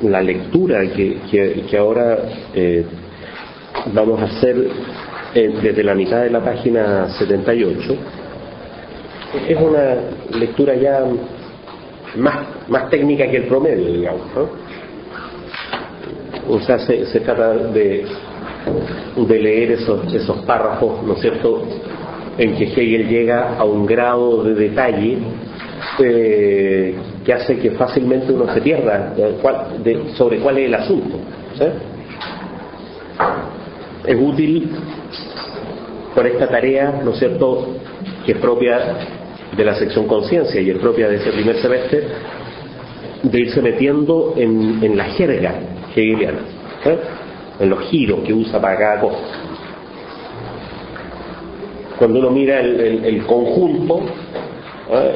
La lectura que ahora vamos a hacer desde la mitad de la página 78 es una lectura ya más técnica que el promedio, digamos, ¿no? O sea, se trata de leer esos párrafos, ¿no es cierto?, en que Hegel llega a un grado de detalle que hace que fácilmente uno se pierda sobre cuál es el asunto, ¿sí? Es útil por esta tarea, ¿no es cierto?, que es propia de la sección conciencia y es propia de ese primer semestre, de irse metiendo en la jerga hegeliana, ¿sí?, en los giros que usa para cada cosa. Cuando uno mira el conjunto,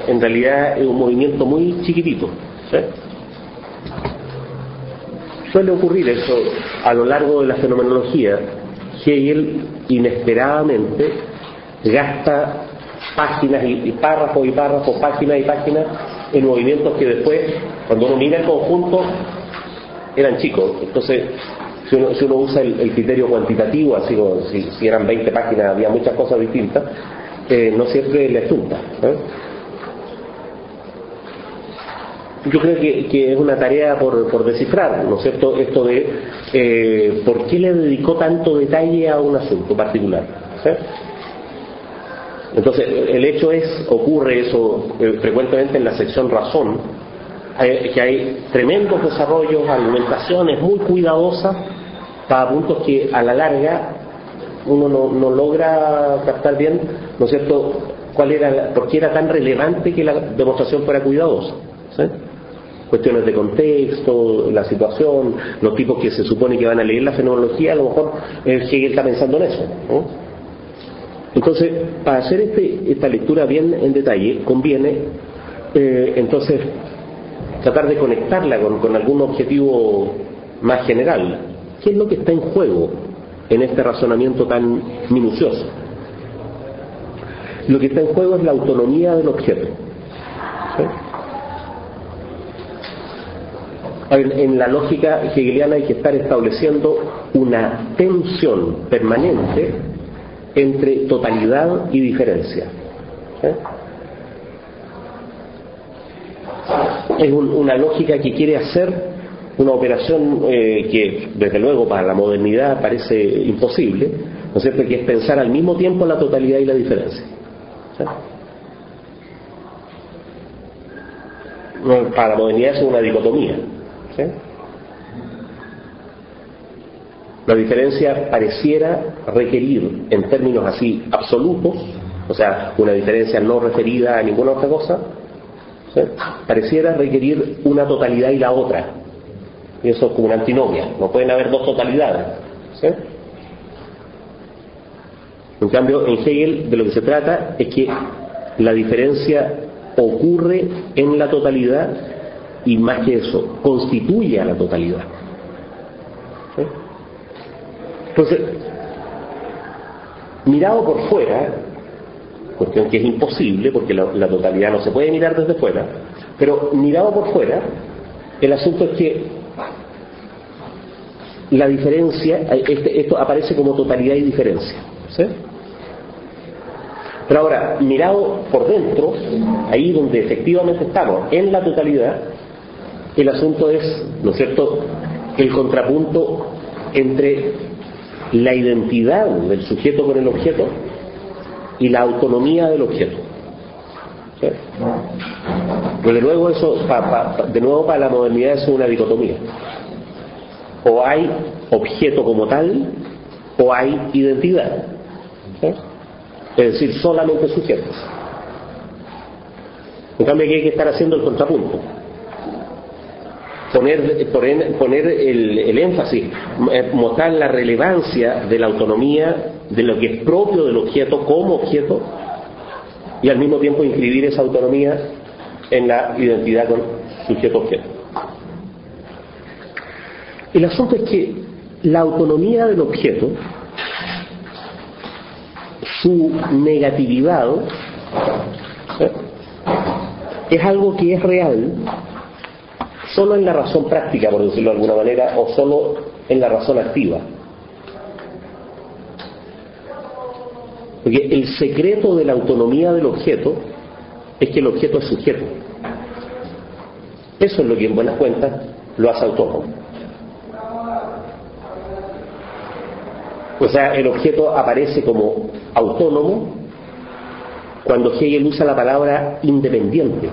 en realidad es un movimiento muy chiquitito, ¿sí? Suele ocurrir eso a lo largo de la fenomenología. Hegel inesperadamente gasta páginas y párrafos y párrafos, páginas y páginas en movimientos que después, cuando uno mira el conjunto, eran chicos. Entonces, si uno usa el criterio cuantitativo, así como si eran 20 páginas, había muchas cosas distintas, no siempre le junta, ¿eh? Yo creo que es una tarea por descifrar, ¿no es cierto?, esto de por qué le dedicó tanto detalle a un asunto particular, ¿sí? Entonces, el hecho ocurre eso frecuentemente en la sección razón, que hay tremendos desarrollos, argumentaciones muy cuidadosas para puntos que a la larga uno no logra captar bien, ¿no es cierto?, por qué era tan relevante que la demostración fuera cuidadosa, ¿sí? Cuestiones de contexto, la situación, los tipos que se supone que van a leer la fenomenología, a lo mejor Hegel está pensando en eso, ¿no? Entonces, para hacer esta lectura bien en detalle, conviene entonces tratar de conectarla con algún objetivo más general. ¿Qué es lo que está en juego en este razonamiento tan minucioso? Lo que está en juego es la autonomía del objeto, ¿sí? En la lógica hegeliana hay que estar estableciendo una tensión permanente entre totalidad y diferencia, ¿sí? Es una lógica que quiere hacer una operación que desde luego para la modernidad parece imposible, ¿no es cierto?, que es pensar al mismo tiempo la totalidad y la diferencia, ¿sí? Para la modernidad es una dicotomía, ¿sí? La diferencia pareciera requerir, en términos así absolutos, o sea, una diferencia no referida a ninguna otra cosa, ¿sí?, pareciera requerir una totalidad y la otra. Y eso es como una antinomia, no pueden haber dos totalidades, ¿sí? En cambio, en Hegel de lo que se trata es que la diferencia ocurre en la totalidad y más que eso, constituye a la totalidad, ¿sí? Entonces, mirado por fuera, cuestión que es imposible porque la totalidad no se puede mirar desde fuera, pero mirado por fuera, el asunto es que la diferencia, esto aparece como totalidad y diferencia, ¿sí? Pero ahora, mirado por dentro, ahí donde efectivamente estamos, en la totalidad, el asunto es, ¿no es cierto?, el contrapunto entre la identidad del sujeto con el objeto y la autonomía del objeto, ¿sí? Pero de nuevo eso, de nuevo para la modernidad es una dicotomía. O hay objeto como tal, o hay identidad, ¿sí? Es decir, solamente sujetos. En cambio aquí hay que estar haciendo el contrapunto, poner el énfasis mostrar la relevancia de la autonomía, de lo que es propio del objeto como objeto, y al mismo tiempo inscribir esa autonomía en la identidad con sujeto-objeto. El asunto es que la autonomía del objeto, su negatividad, es algo que es real solo en la razón práctica, por decirlo de alguna manera, o solo en la razón activa. Porque el secreto de la autonomía del objeto es que el objeto es sujeto. Eso es lo que en buenas cuentas lo hace autónomo. O sea, el objeto aparece como autónomo cuando Hegel usa la palabra independiente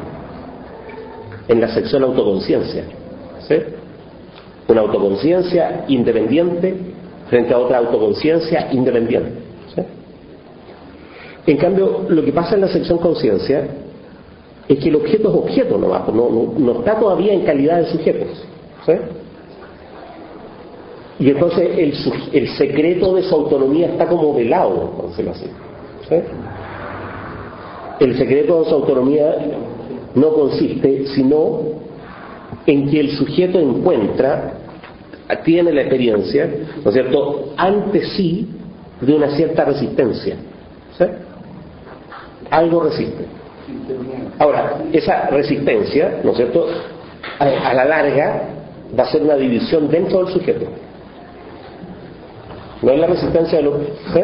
en la sección autoconciencia. ¿Sí? Una autoconciencia independiente frente a otra autoconciencia independiente. ¿Sí? En cambio, lo que pasa en la sección conciencia es que el objeto es objeto nomás, no está todavía en calidad de sujeto. ¿Sí? Y entonces el secreto de su autonomía está como velado, por decirlo así. ¿Sí? El secreto de su autonomía no consiste sino en que el sujeto tiene la experiencia, ¿no es cierto?, ante sí de una cierta resistencia. ¿Sí? Algo resiste. Ahora, esa resistencia, ¿no es cierto?, a la larga va a ser una división dentro del sujeto. No es la resistencia de lo... ¿Sí?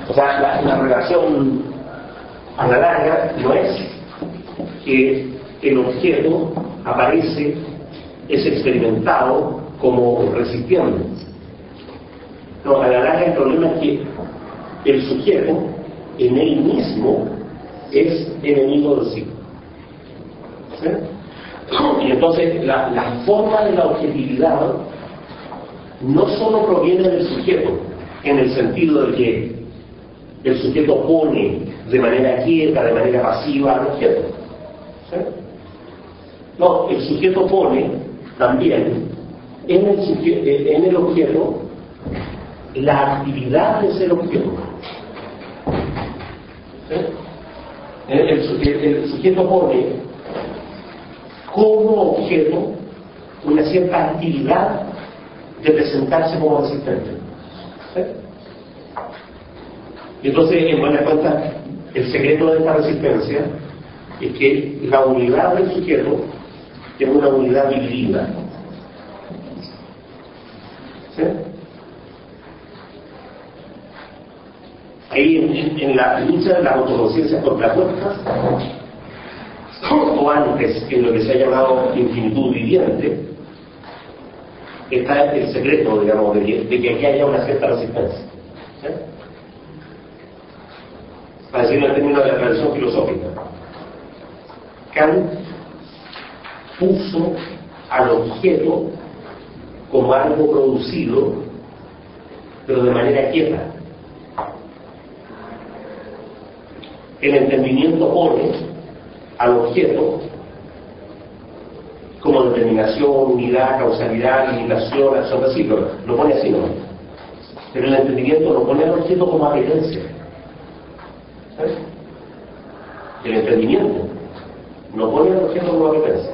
O sea, la relación a la larga no es que el objeto aparece, es experimentado como resistiendo. No, a la larga el problema es que el sujeto en él mismo es enemigo de sí. ¿Sí? Y entonces la forma de la objetividad no solo proviene del sujeto, en el sentido de que el sujeto pone de manera quieta, de manera pasiva al objeto. ¿Sí? No, el sujeto pone también en el objeto la actividad de ser objeto. ¿Sí? El sujeto pone como objeto una cierta actividad de presentarse como resistente. ¿Sí? Y entonces, en buena cuenta, el secreto de esta resistencia es que la unidad del sujeto es una unidad dividida. ¿Sí? Ahí en la lucha de las autoconciencias contrapuestas, o antes en lo que se ha llamado infinitud viviente, está el secreto, digamos, de que aquí haya una cierta resistencia. ¿Sí? Para decirlo en términos de la tradición filosófica, Kant puso al objeto como algo producido, pero de manera quieta. El entendimiento pone al objeto como determinación, unidad, causalidad, limitación, acción recíproca. Lo pone así, ¿no? Pero el entendimiento lo pone al objeto como apetencia. ¿Sabes? El entendimiento no pone al objeto como apetencia.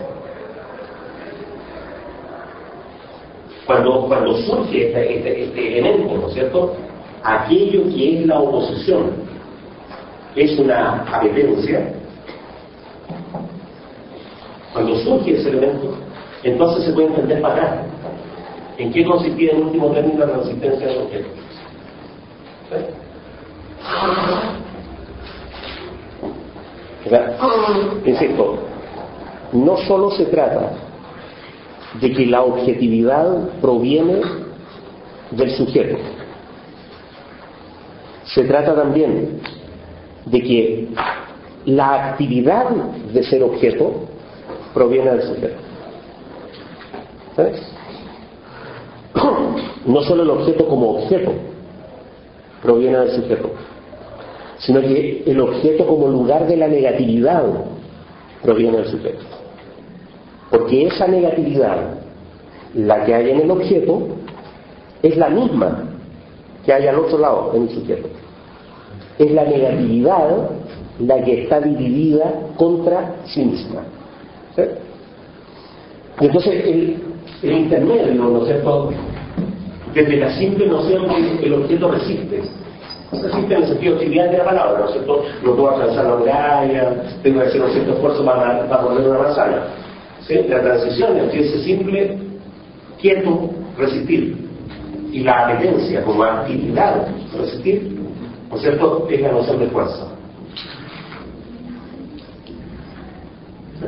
Cuando surge este elemento, ¿no es cierto?, aquello que es la oposición es una apetencia. Cuando surge ese elemento, entonces se puede entender para acá en qué consistía en último término la resistencia del objeto. ¿Sí? O sea, insisto, no solo se trata de que la objetividad proviene del sujeto, se trata también de que la actividad de ser objeto proviene del sujeto. ¿Sabes? No solo el objeto como objeto proviene del sujeto, sino que el objeto como lugar de la negatividad proviene del sujeto. Porque esa negatividad, la que hay en el objeto, es la misma que hay al otro lado en el sujeto. Es la negatividad la que está dividida contra sí misma. ¿Sí? Y entonces el intermedio, ¿no es cierto?, desde la simple noción que el objeto resiste en el sentido trivial de la palabra, ¿no es cierto? No puedo alcanzar la muralla, tengo que hacer un cierto esfuerzo para poner una manzana. ¿Sí? La transición entre ese simple quieto, resistir, y la apetencia como actividad, resistir, ¿no es cierto?, es la noción de fuerza. ¿Sí?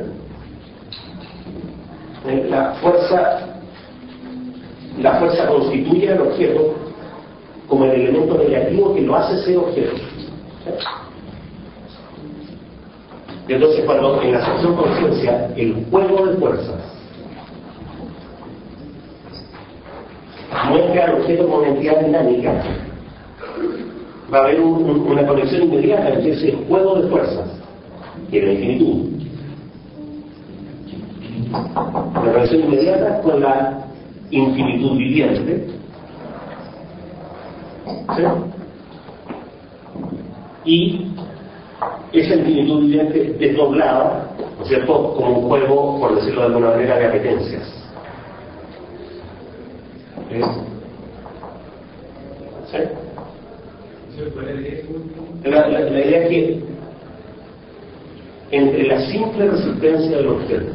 La fuerza constituye al objeto como el elemento negativo que lo hace ser objeto. ¿Sí? Y entonces, cuando en la sección conciencia, el juego de fuerzas muestra al objeto como una entidad dinámica, va a haber una conexión inmediata entre ese juego de fuerzas y la infinitud. Una conexión inmediata con la infinitud viviente. ¿Sí? Y esa infinitud viviente desdoblada, ¿no es cierto?, como un juego, por decirlo de alguna manera, de apetencias. ¿Sí? La idea es que entre la simple resistencia del objeto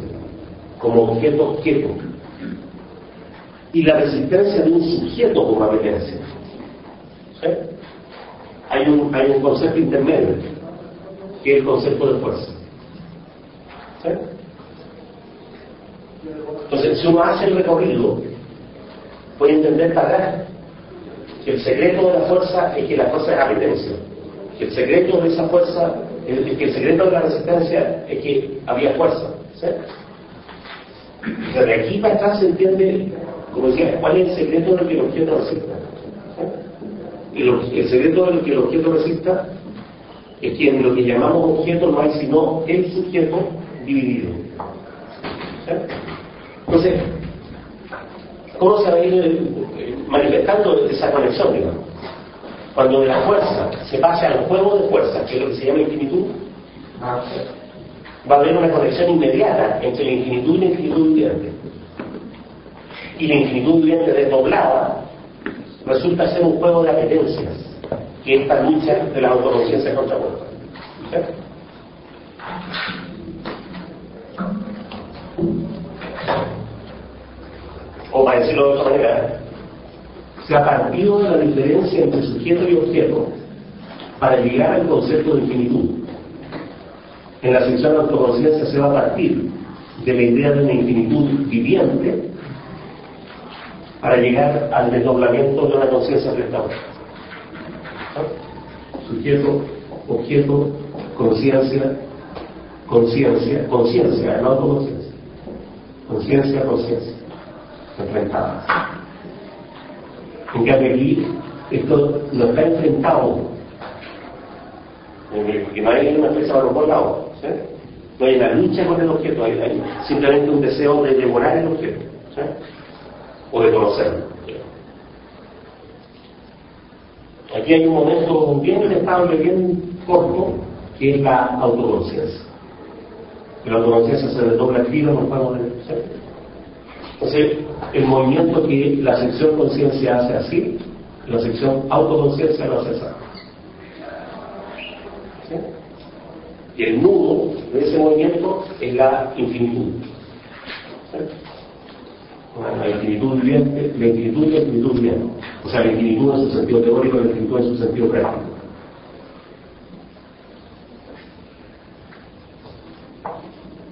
como objeto quieto y la resistencia de un sujeto como apetencia, ¿sí?, hay un concepto intermedio que es el concepto de fuerza. ¿Sí? Entonces, si uno hace el recorrido, puede entender para atrás que el secreto de la fuerza es que la fuerza es apetencia, que el secreto de esa fuerza, que el secreto de la resistencia es que había fuerza. ¿Sí? O sea, de aquí para atrás se entiende, como decía, cuál es el secreto de lo que el objeto resista. ¿Sí? Y el secreto de lo que el objeto resista es que en lo que llamamos objeto no hay sino el sujeto dividido. ¿Sí? Entonces, ¿cómo se va a ir manifestando esa conexión, digamos? Cuando de la fuerza se pasa al juego de fuerzas, que es lo que se llama infinitud, va a haber una conexión inmediata entre la infinitud y la infinitud viviente. Y la infinitud viviente desdoblada resulta ser un juego de apetencias, que es esta lucha de la autoconciencia contrapuesta. ¿Sí? O para decirlo de otra manera, se ha partido de la diferencia entre sujeto y objeto para llegar al concepto de infinitud. En la sección de autoconciencia se va a partir de la idea de una infinitud viviente para llegar al desdoblamiento de una conciencia frente a otra. Sujeto, objeto, conciencia, conciencia, no autoconciencia. Conciencia, enfrentadas. En cambio aquí, esto no está enfrentado, que no hay una fuerza por los lados, ¿sí? No hay una lucha con el objeto, hay simplemente un deseo de devorar el objeto, ¿sí?, o de conocerlo. Aquí hay un momento bien inestable, bien corto, que es la autoconciencia. La autoconciencia se desdobla aquí, no nos vamos a ver, ¿sí? Entonces, el movimiento que la sección conciencia hace así, la sección autoconciencia lo hace así. ¿Sí? Y el nudo de ese movimiento es la infinitud. ¿Sí? La infinitud viviente, la infinitud y la infinitud viviente. O sea, la infinitud en su sentido teórico y la infinitud en su sentido práctico.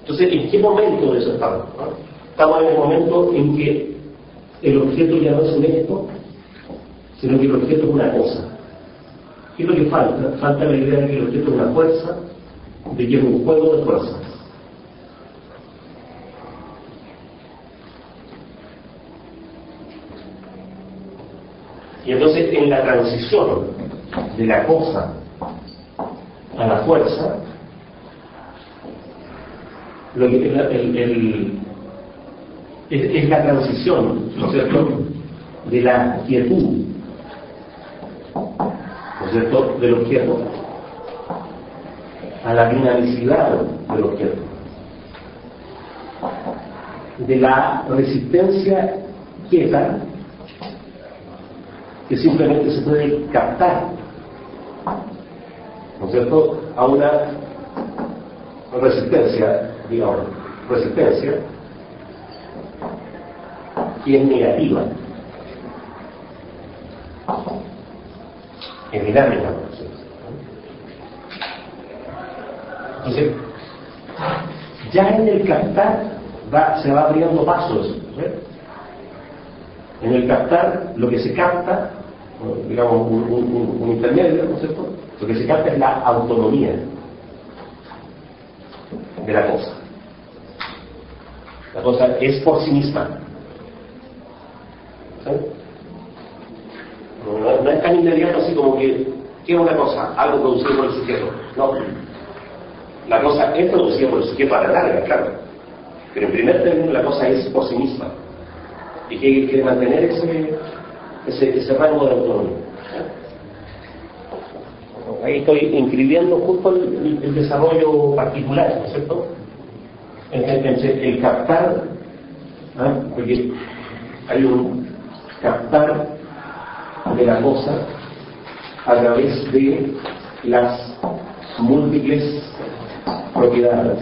Entonces, ¿en qué momento de eso estamos? ¿No? Estamos en el momento en que el objeto ya no es un esto, sino que el objeto es una cosa. ¿Qué es lo que falta? Falta la idea de que el objeto es una fuerza, de que es un juego de fuerzas. Y entonces, en la transición de la cosa a la fuerza, lo que es la transición, ¿no es cierto?, de la quietud, ¿no es cierto?, del objeto, a la dinamicidad del objeto, de la resistencia quieta que simplemente se puede captar, ¿no es cierto?, a una resistencia, digamos, resistencia que es negativa, es dinámica. Entonces, ya en el captar se va abriendo pasos, ¿sí? En el captar, lo que se capta, digamos, un intermedio, ¿no es cierto?, lo que se capta es la autonomía de la cosa. La cosa es por sí misma, ¿sí? No es tan inmediato así como que ¿qué es una cosa? Algo producido por el sujeto. No. La cosa es producida por el sujeto a la larga, claro. Pero en primer término la cosa es por sí misma. Y que quiere mantener ese rango de autonomía. Ahí estoy inscribiendo justo el desarrollo particular, ¿no es cierto? El captar, ¿ah? Porque hay un captar de la cosa a través de las múltiples propiedades.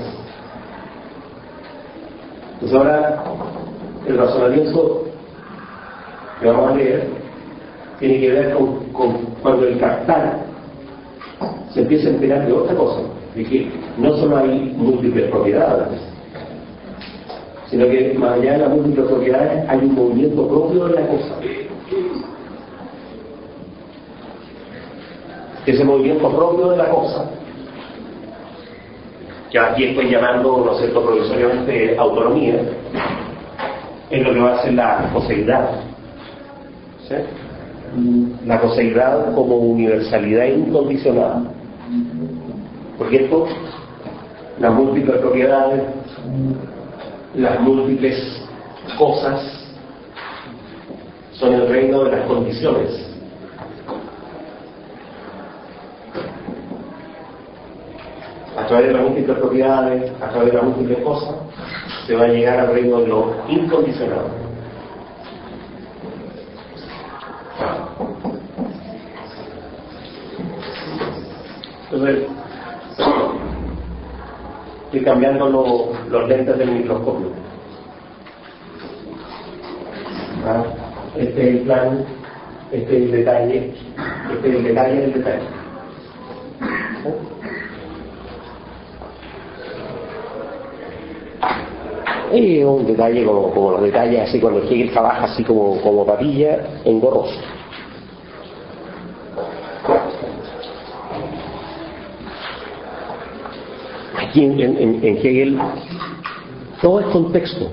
Entonces ahora el razonamiento que vamos a leer tiene que ver con cuando el captar se empieza a enterar de otra cosa, de que no solo hay múltiples propiedades, sino que más allá de las múltiples propiedades hay un movimiento propio de la cosa. Ese movimiento propio de la cosa, que aquí estoy llamando, ¿no es cierto?, provisoriamente autonomía, es lo que va a ser la coseidad, ¿sí? La coseidad como universalidad incondicionada. Porque esto, las múltiples propiedades, las múltiples cosas, son el reino de las condiciones. A través de las múltiples propiedades, a través de las múltiples cosas, se va a llegar al reino de lo incondicionado. Entonces, estoy cambiando los lentes del microscopio. Este es el plan, este es el detalle, este es el detalle del detalle. Y un detalle como los detalles, así cuando Hegel trabaja así como papilla, engorroso. Aquí en Hegel todo es contexto.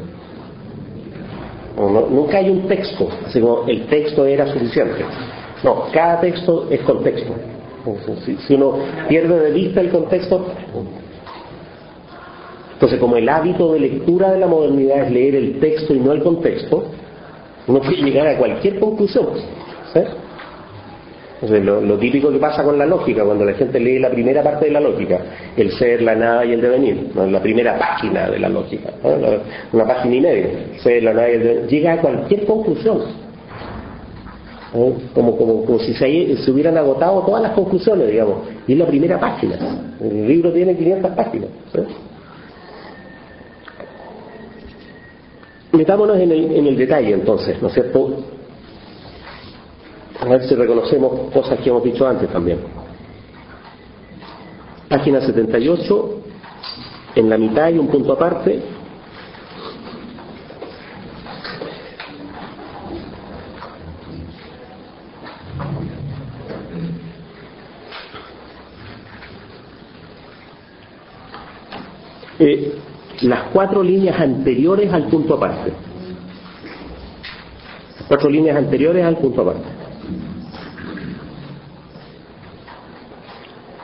Nunca hay un texto, así como el texto era suficiente. No, cada texto es contexto. Si uno pierde de vista el contexto, entonces como el hábito de lectura de la modernidad es leer el texto y no el contexto, uno puede llegar a cualquier conclusión, ¿sí? Entonces, lo típico que pasa con la lógica, cuando la gente lee la primera parte de la lógica, el ser, la nada y el devenir, ¿no? La primera página de la lógica, ¿no? Una página y media, el ser, la nada y el devenir, llega a cualquier conclusión, ¿no? Como si se hubieran agotado todas las conclusiones, digamos, y es la primera página. El libro tiene 500 páginas, ¿sí? Metámonos en el detalle entonces, ¿no es cierto? A ver si reconocemos cosas que hemos dicho antes también. Página 78, en la mitad hay un punto aparte. Las 4 líneas anteriores al punto aparte. Las 4 líneas anteriores al punto aparte.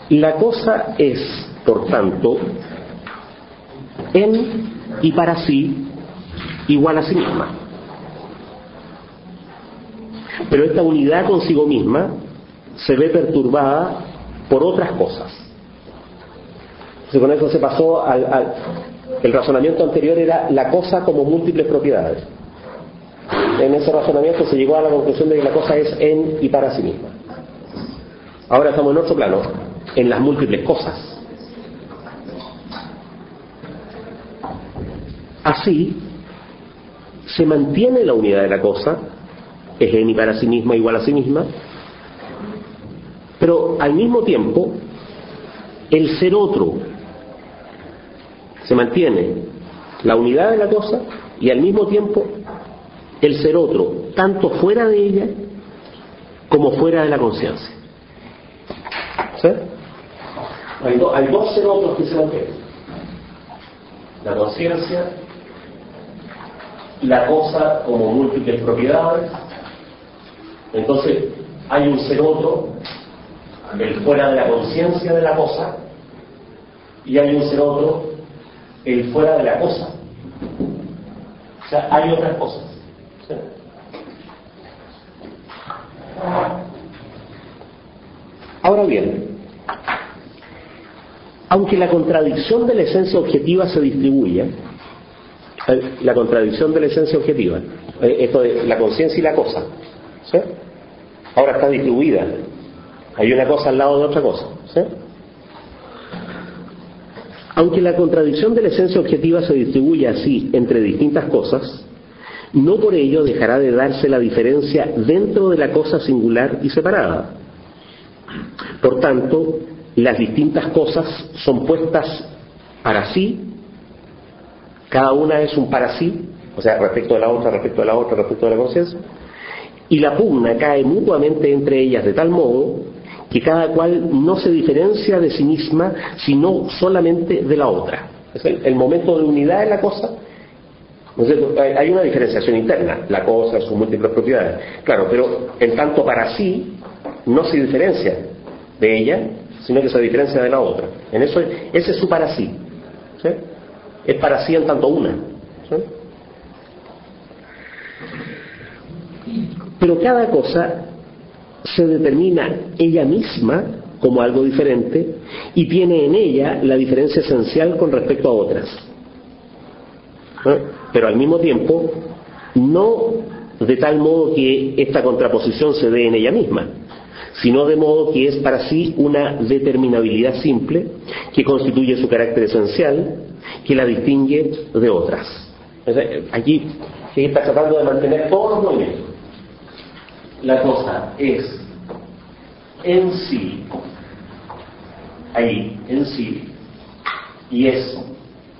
La cosa es, por tanto, en y para sí igual a sí misma. Pero esta unidad consigo misma se ve perturbada por otras cosas. Entonces, con eso se pasó el razonamiento anterior era la cosa como múltiples propiedades. En ese razonamiento se llegó a la conclusión de que la cosa es en y para sí misma. Ahora estamos en otro plano, en las múltiples cosas. Así, se mantiene la unidad de la cosa, es en y para sí misma igual a sí misma, pero al mismo tiempo, el ser otro se mantiene la unidad de la cosa y al mismo tiempo el ser otro, tanto fuera de ella como fuera de la conciencia. ¿Sí? Hay dos ser otros que se mantienen: la conciencia, la cosa como múltiples propiedades. Entonces hay un ser otro, el fuera de la conciencia de la cosa, y hay un ser otro, el fuera de la cosa. O sea, hay otras cosas. ¿Sí? Ahora bien, aunque la contradicción de la esencia objetiva se distribuya, la contradicción de la esencia objetiva, esto de la conciencia y la cosa, ¿sí? Ahora está distribuida, hay una cosa al lado de otra cosa, ¿sí? Aunque la contradicción de la esencia objetiva se distribuya así entre distintas cosas, no por ello dejará de darse la diferencia dentro de la cosa singular y separada. Por tanto, las distintas cosas son puestas para sí, cada una es un para sí, o sea, respecto de la otra, respecto de la otra, respecto de la conciencia, y la pugna cae mutuamente entre ellas de tal modo que cada cual no se diferencia de sí misma, sino solamente de la otra. Es el momento de unidad de la cosa. Entonces, hay una diferenciación interna, la cosa, sus múltiples propiedades, claro, pero en tanto para sí no se diferencia de ella, sino que se diferencia de la otra. En eso, ese es su para sí, ¿sí? Es para sí en tanto una, ¿sí? Pero cada cosa se determina ella misma como algo diferente y tiene en ella la diferencia esencial con respecto a otras, ¿sí? Pero al mismo tiempo no de tal modo que esta contraposición se dé en ella misma, sino de modo que es para sí una determinabilidad simple que constituye su carácter esencial, que la distingue de otras. Entonces, aquí se está tratando de mantener todos los movimientos. La cosa es en sí, ahí, en sí, y es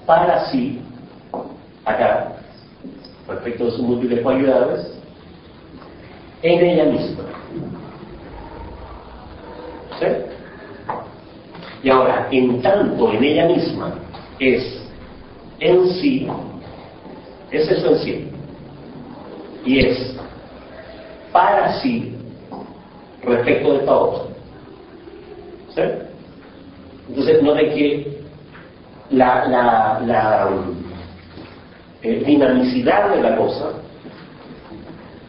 para sí, acá, respecto de sus múltiples cualidades, en ella misma. ¿Sí? Y ahora, en tanto en ella misma es en sí, es eso en sí, y es para sí respecto de esta otra. ¿Sí? Entonces, noten que la dinamicidad de la cosa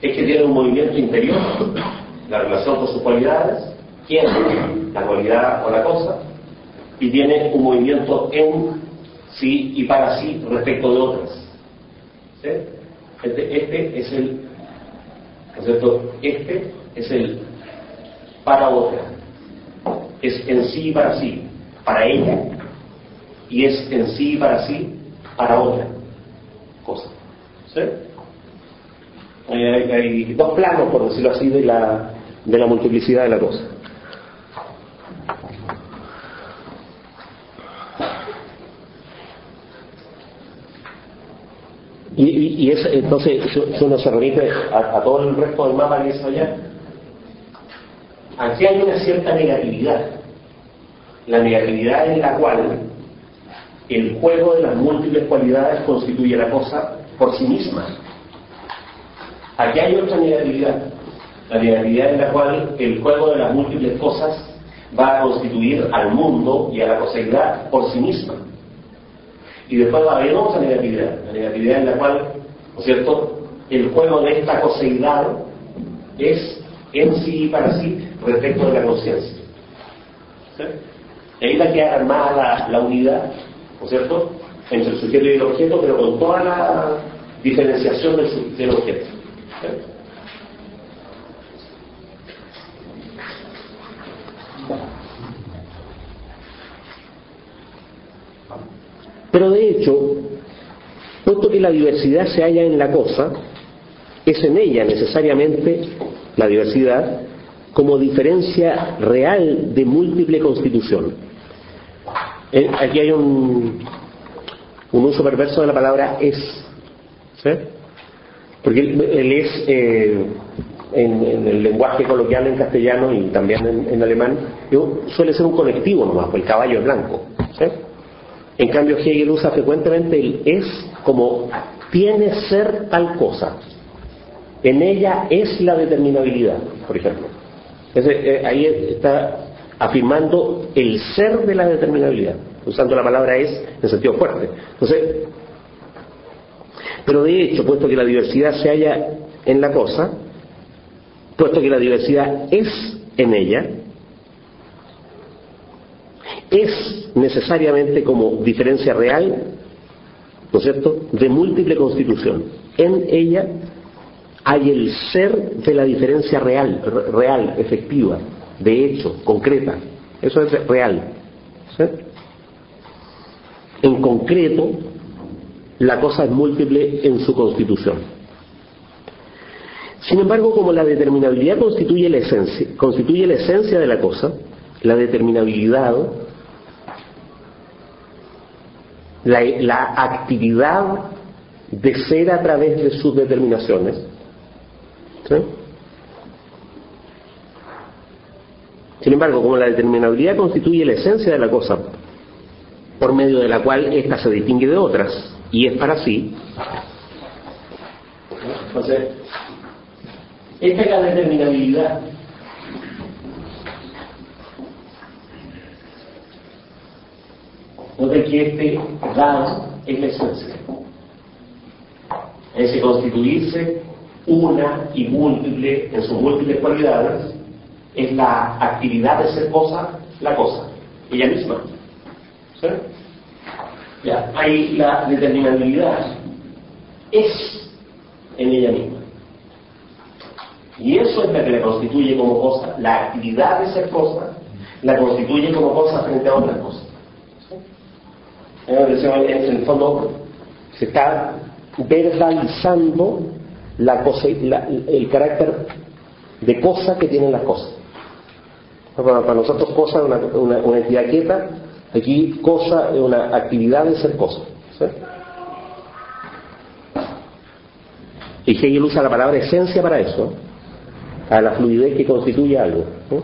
es que tiene un movimiento interior, la relación con sus cualidades, quién, la cualidad o la cosa, y tiene un movimiento en sí y para sí respecto de otras. ¿Sí? Este es el, ¿no es cierto? Este es el para otra, es en sí y para sí, para ella, y es en sí y para sí, para otra cosa. ¿Sí? Hay dos planos, por decirlo así, de la multiplicidad de la cosa. Y es, entonces, si uno se remite a todo el resto del mapa que es allá, aquí hay una cierta negatividad. La negatividad en la cual el juego de las múltiples cualidades constituye la cosa por sí misma. Aquí hay otra negatividad. La negatividad en la cual el juego de las múltiples cosas va a constituir al mundo y a la coseidad por sí misma. Y después va a haber otra negatividad, la negatividad en la cual, ¿no es cierto?, el juego de esta coseidad es en sí y para sí respecto de la conciencia. ¿Sí? Ahí va a quedar armada la unidad, ¿no es cierto?, entre el sujeto y el objeto, pero con toda la diferenciación del objeto. ¿Sí? Pero de hecho, puesto que la diversidad se halla en la cosa, es en ella necesariamente la diversidad como diferencia real de múltiple constitución. Aquí hay un uso perverso de la palabra es, ¿sí? Porque el es en el lenguaje coloquial en castellano y también en alemán suele ser un colectivo nomás, pues el caballo es blanco, ¿sí? En cambio Hegel usa frecuentemente el es como tiene ser tal cosa, en ella es la determinabilidad, por ejemplo. Entonces, ahí está afirmando el ser de la determinabilidad, usando la palabra es en sentido fuerte. Entonces, pero de hecho, puesto que la diversidad se halla en la cosa, puesto que la diversidad es en ella, es necesariamente como diferencia real, ¿no es cierto?, de múltiple constitución. En ella hay el ser de la diferencia real, efectiva, de hecho, concreta. Eso es real, ¿sí? En concreto, la cosa es múltiple en su constitución. Sin embargo, como la determinabilidad constituye la esencia de la cosa, la determinabilidad, la actividad de ser a través de sus determinaciones, ¿sí? Sin embargo, como la determinabilidad constituye la esencia de la cosa, por medio de la cual ésta se distingue de otras y es para sí, entonces, esta es la determinabilidad. No de que este dado es la esencia. Es decir, constituirse una y múltiple en sus múltiples cualidades es la actividad de ser cosa, la cosa, ella misma. ¿Sí? Ya, hay la determinabilidad, es en ella misma. Y eso es lo que la constituye como cosa, la actividad de ser cosa, la constituye como cosa frente a otras cosas. En el fondo se está verbalizando la cosa, el carácter de cosa que tienen las cosas. Para nosotros cosa es una entidad quieta, aquí cosa es una actividad de ser cosa, ¿sí? Y Hegel usa la palabra esencia para eso, a la fluidez que constituye algo, ¿sí?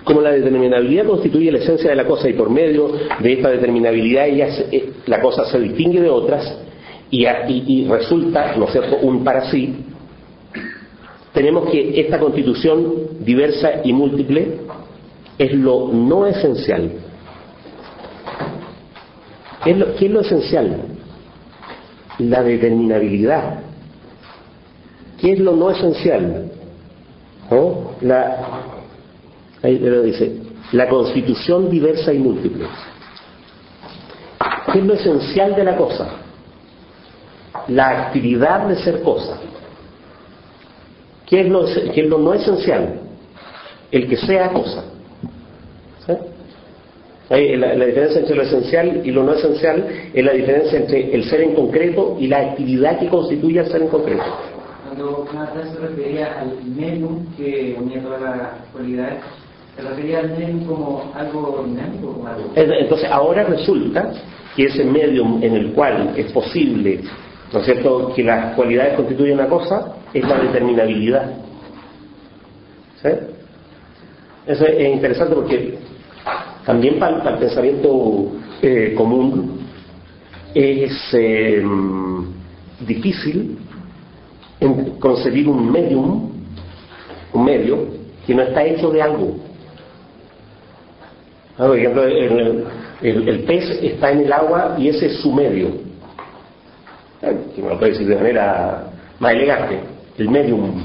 Como la determinabilidad constituye la esencia de la cosa y por medio de esta determinabilidad la cosa se distingue de otras y resulta, ¿no es cierto?, un para sí, tenemos que esta constitución diversa y múltiple es lo no esencial. ¿Qué es lo esencial? La determinabilidad. ¿Qué es lo no esencial? ¿No? Ahí lo dice, la constitución diversa y múltiple. ¿Qué es lo esencial de la cosa? La actividad de ser cosa. ¿Qué es lo no esencial? El que sea cosa. ¿Sí? Ahí, la diferencia entre lo esencial y lo no esencial es la diferencia entre el ser en concreto y la actividad que constituye al ser en concreto. Cuando Marta se refería al medium que unía todas las cualidades, ¿se refería al medium como algo dinámico? Como algo? Entonces ahora resulta que ese medium en el cual es posible, ¿no es cierto?, que las cualidades constituyen una cosa, es la determinabilidad. ¿Sí? Eso es interesante porque también para el pensamiento común es difícil concebir un medio que no está hecho de algo. Por ejemplo, el pez está en el agua y ese es su medio. que me lo puede decir de manera más elegante, el medium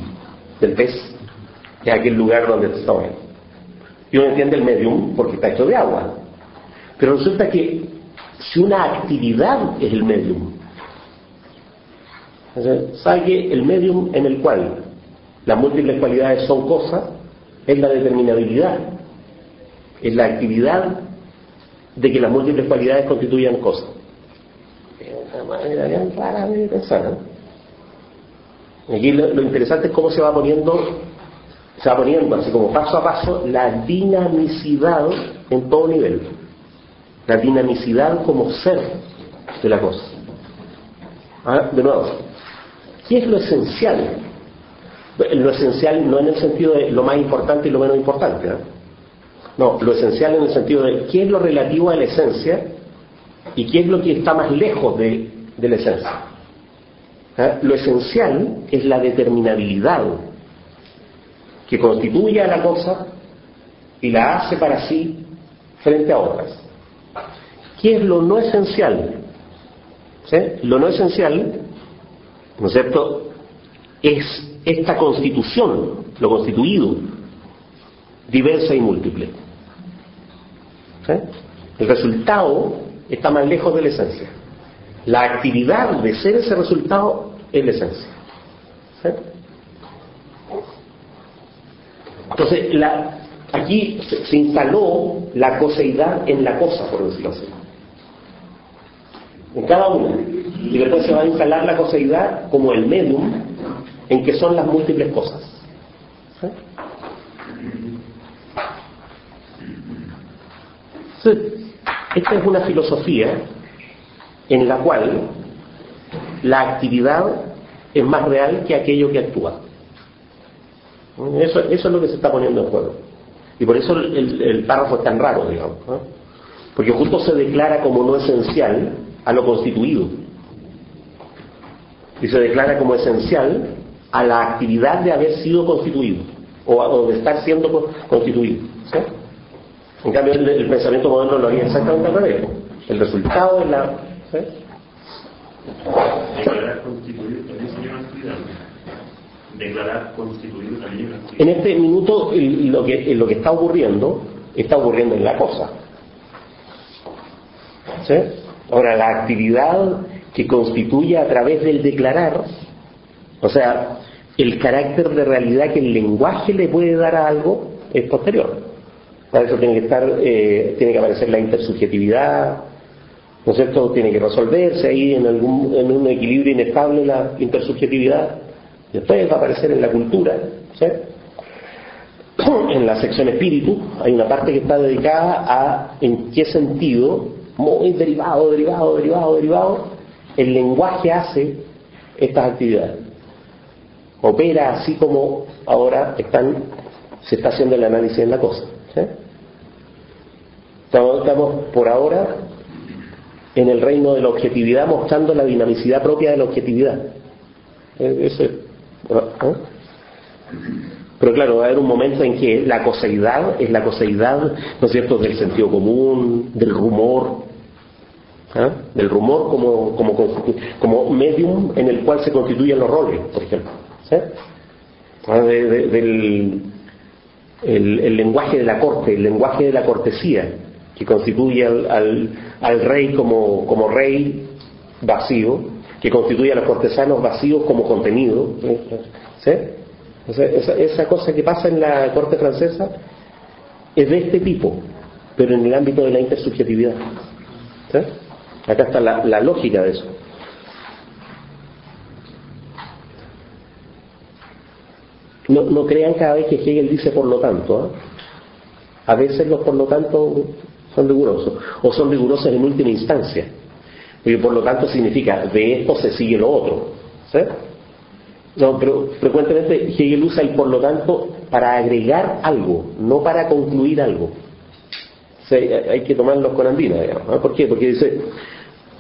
del pez, que es aquel lugar donde se está moviendo. Y uno entiende el medium porque está hecho de agua. Pero resulta que si una actividad es el medium, sabe que el medium en el cual las múltiples cualidades son cosas es la determinabilidad, es la actividad de que las múltiples cualidades constituyan cosas. Es una manera bien rara de pensar, ¿no? Aquí lo interesante es cómo se va poniendo así como paso a paso la dinamicidad en todo nivel, la dinamicidad como ser de la cosa. De nuevo, ¿qué es lo esencial? Lo esencial no en el sentido de lo más importante y lo menos importante, no, lo esencial en el sentido de qué es lo relativo a la esencia y qué es lo que está más lejos de la esencia. Lo esencial es la determinabilidad que constituye a la cosa y la hace para sí frente a otras. ¿Qué es lo no esencial? ¿Sí? Lo no esencial, ¿no es cierto?, es esta constitución, lo constituido, diversa y múltiple. ¿Sí? El resultado está más lejos de la esencia. La actividad de ser ese resultado es la esencia. ¿Sí? Entonces, aquí se instaló la coseidad en la cosa, por decirlo así. En cada una. Y después se va a instalar la coseidad como el medium en que son las múltiples cosas. ¿Sí? Entonces, esta es una filosofía en la cual la actividad es más real que aquello que actúa. Eso es lo que se está poniendo en juego. Y por eso el párrafo es tan raro, digamos, ¿no? Porque justo se declara como no esencial a lo constituido. Y se declara como esencial a la actividad de haber sido constituido, o de estar siendo constituido. ¿Sí? En cambio, el pensamiento moderno lo haría exactamente al revés. El resultado de la... ¿sí? Declarar constituido también sería una actividad. Declarar constituido también una actividad. En este minuto, lo que está ocurriendo en la cosa. ¿Sí? Ahora, la actividad que constituye a través del declarar, o sea, el carácter de realidad que el lenguaje le puede dar a algo, es posterior. Para eso tiene que aparecer la intersubjetividad, ¿no es cierto? Tiene que resolverse ahí en un equilibrio inestable la intersubjetividad. Después va a aparecer en la cultura, ¿sí? En la sección espíritu hay una parte que está dedicada a en qué sentido, muy derivado, el lenguaje hace estas actividades. Opera así como ahora se está haciendo el análisis en la cosa. ¿Sí? Estamos por ahora en el reino de la objetividad, mostrando la dinamicidad propia de la objetividad. Pero claro, va a haber un momento en que la coseidad es la coseidad, ¿no es cierto?, del sentido común, del rumor, del rumor como medium en el cual se constituyen los roles, por ejemplo. ¿Sí? El lenguaje de la corte, el lenguaje de la cortesía, que constituye al rey como rey vacío, que constituye a los cortesanos vacíos como contenido. ¿Sí? O sea, esa cosa que pasa en la corte francesa es de este tipo, pero en el ámbito de la intersubjetividad. ¿Sí? Acá está la lógica de eso. No crean cada vez que Hegel dice por lo tanto, ¿eh? A veces los por lo tanto son rigurosos, o son rigurosos en última instancia, porque por lo tanto significa de esto se sigue lo otro. ¿Sí? No, pero frecuentemente Hegel usa el por lo tanto para agregar algo, no para concluir algo. O sea, hay que tomarlos con andina, digamos, ¿no? ¿Por qué? Porque dice,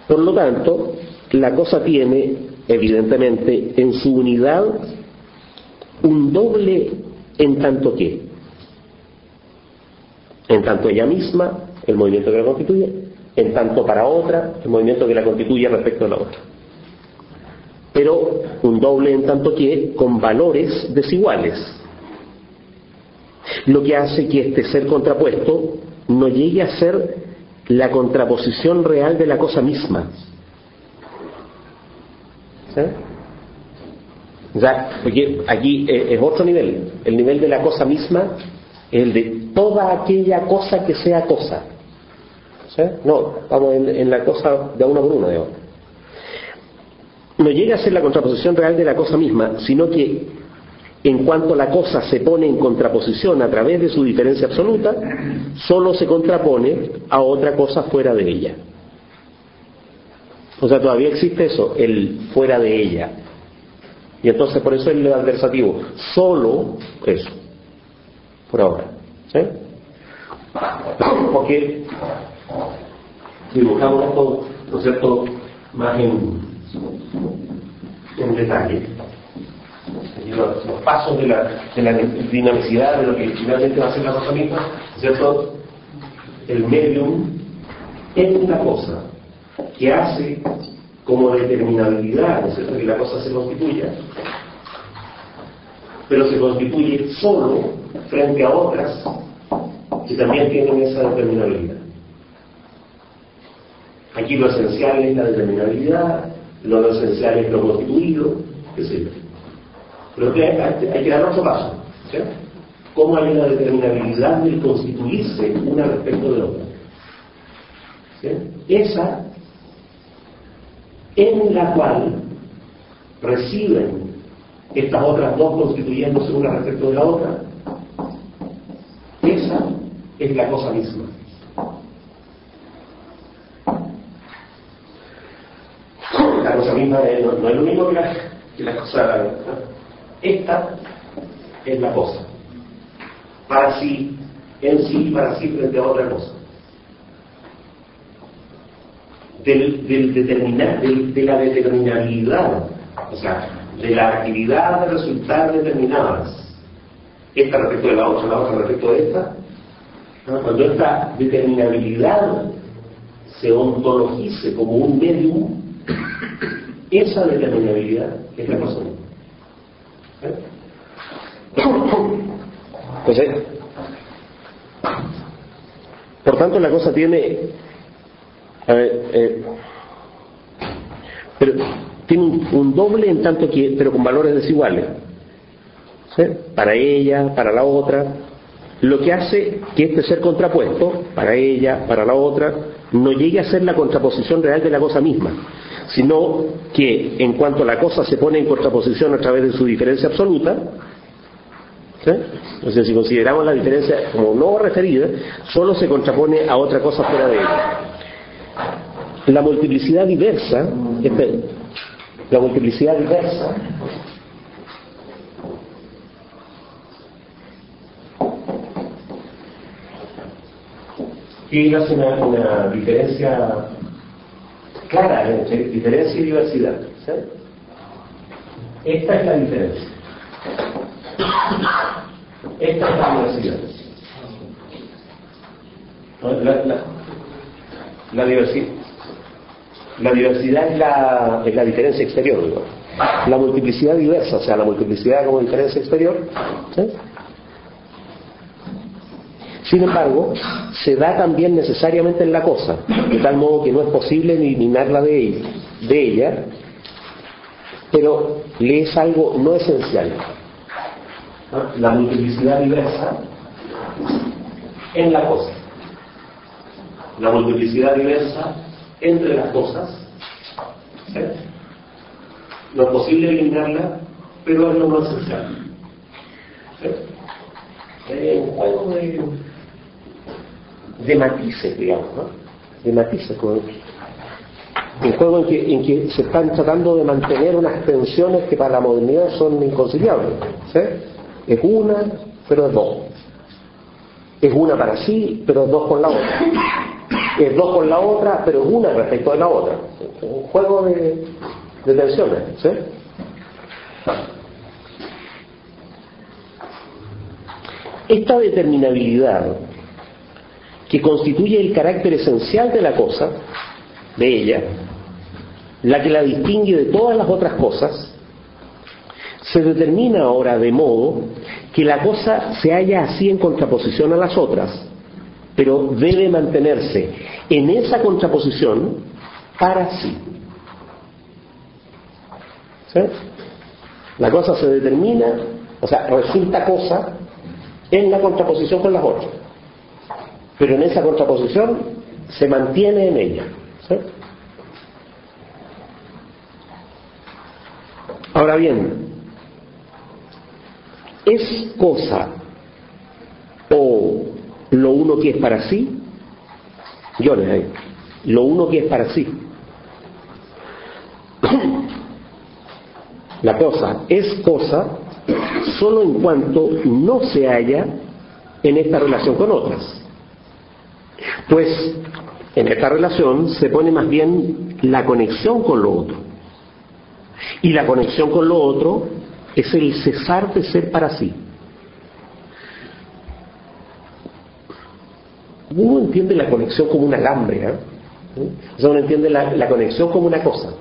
por lo tanto, la cosa tiene, evidentemente, en su unidad un doble en tanto que, en tanto ella misma, el movimiento que la constituye, en tanto para otra, el movimiento que la constituye respecto a la otra. pero un doble en tanto que con valores desiguales, lo que hace que este ser contrapuesto no llegue a ser la contraposición real de la cosa misma. ¿Sí? O sea, porque aquí es otro nivel. El nivel de la cosa misma es el de toda aquella cosa que sea cosa. ¿Sí? No, vamos en la cosa de uno por uno, digamos. No llega a ser la contraposición real de la cosa misma, sino que en cuanto la cosa se pone en contraposición a través de su diferencia absoluta, solo se contrapone a otra cosa fuera de ella. O sea, todavía existe eso, el fuera de ella. Y entonces por eso es el adversativo, solo eso, por ahora. ¿Sí? Porque dibujamos esto, ¿no es cierto?, más en detalle. Aquí los pasos de la dinamicidad de lo que finalmente va a ser la cosa misma, ¿no es cierto? El medium es una cosa que hace como determinabilidad, ¿no es cierto?, que la cosa se constituya, pero se constituye solo frente a otras que también tienen esa determinabilidad. Aquí lo esencial es la determinabilidad, lo esencial es lo constituido, qué sé yo. Pero hay que dar otro paso, ¿sí? ¿Cómo hay una determinabilidad del constituirse una respecto de otra? ¿Sí? Esa en la cual reciben estas otras dos constituyéndose una respecto de la otra, esa es la cosa misma. La cosa misma no es lo mismo que la cosa. Esta es la cosa, para sí, en sí, para sí frente a otra cosa. De la determinabilidad, o sea, de la actividad de resultar determinadas, esta respecto de la otra respecto de esta, ¿no? Cuando esta determinabilidad se ontologice como un medium, esa determinabilidad es la cosa misma. Entonces, por tanto, la cosa tiene, pero tiene un doble en tanto que, pero con valores desiguales, ¿sí? Para ella, para la otra, lo que hace que este ser contrapuesto, para ella, para la otra, no llegue a ser la contraposición real de la cosa misma, sino que en cuanto la cosa se pone en contraposición a través de su diferencia absoluta, ¿sí? O sea, si consideramos la diferencia como no referida, solo se contrapone a otra cosa fuera de ella. La multiplicidad diversa, y hace una diferencia clara entre diferencia y diversidad, ¿sí? Esta es la diferencia, esta es la diversidad. La diversidad es la diferencia exterior, ¿no? La multiplicidad diversa, o sea, la multiplicidad como diferencia exterior, ¿sí? Sin embargo, se da también necesariamente en la cosa, de tal modo que no es posible eliminarla de ella, pero le es algo no esencial. ¿No? La multiplicidad diversa en la cosa, la multiplicidad diversa entre las cosas, ¿sí? No es posible eliminarla, pero es lo no esencial. ¿Sí? Es un juego de matices, digamos, ¿no? De matices, un juego en que se están tratando de mantener unas tensiones que para la modernidad son inconciliables, ¿sí? Es una, pero es dos. Es una para sí, pero es dos con la otra. Es dos con la otra, pero es una respecto de la otra. Es un juego de tensiones, ¿sí? Esta determinabilidad que constituye el carácter esencial de la cosa, de ella, la que la distingue de todas las otras cosas, se determina ahora de modo que la cosa se halla así en contraposición a las otras, pero debe mantenerse en esa contraposición para sí. ¿Sí? La cosa se determina, o sea, resulta cosa en la contraposición con las otras, pero en esa contraposición se mantiene en ella. ¿Sí? Ahora bien, ¿es cosa o lo uno que es para sí? Lo uno que es para sí. La cosa es cosa solo en cuanto no se halla en esta relación con otras. Pues en esta relación se pone más bien la conexión con lo otro. Y la conexión con lo otro es el cesar de ser para sí. Uno entiende la conexión como un alambre, ¿eh? O sea, uno entiende la conexión como una cosa.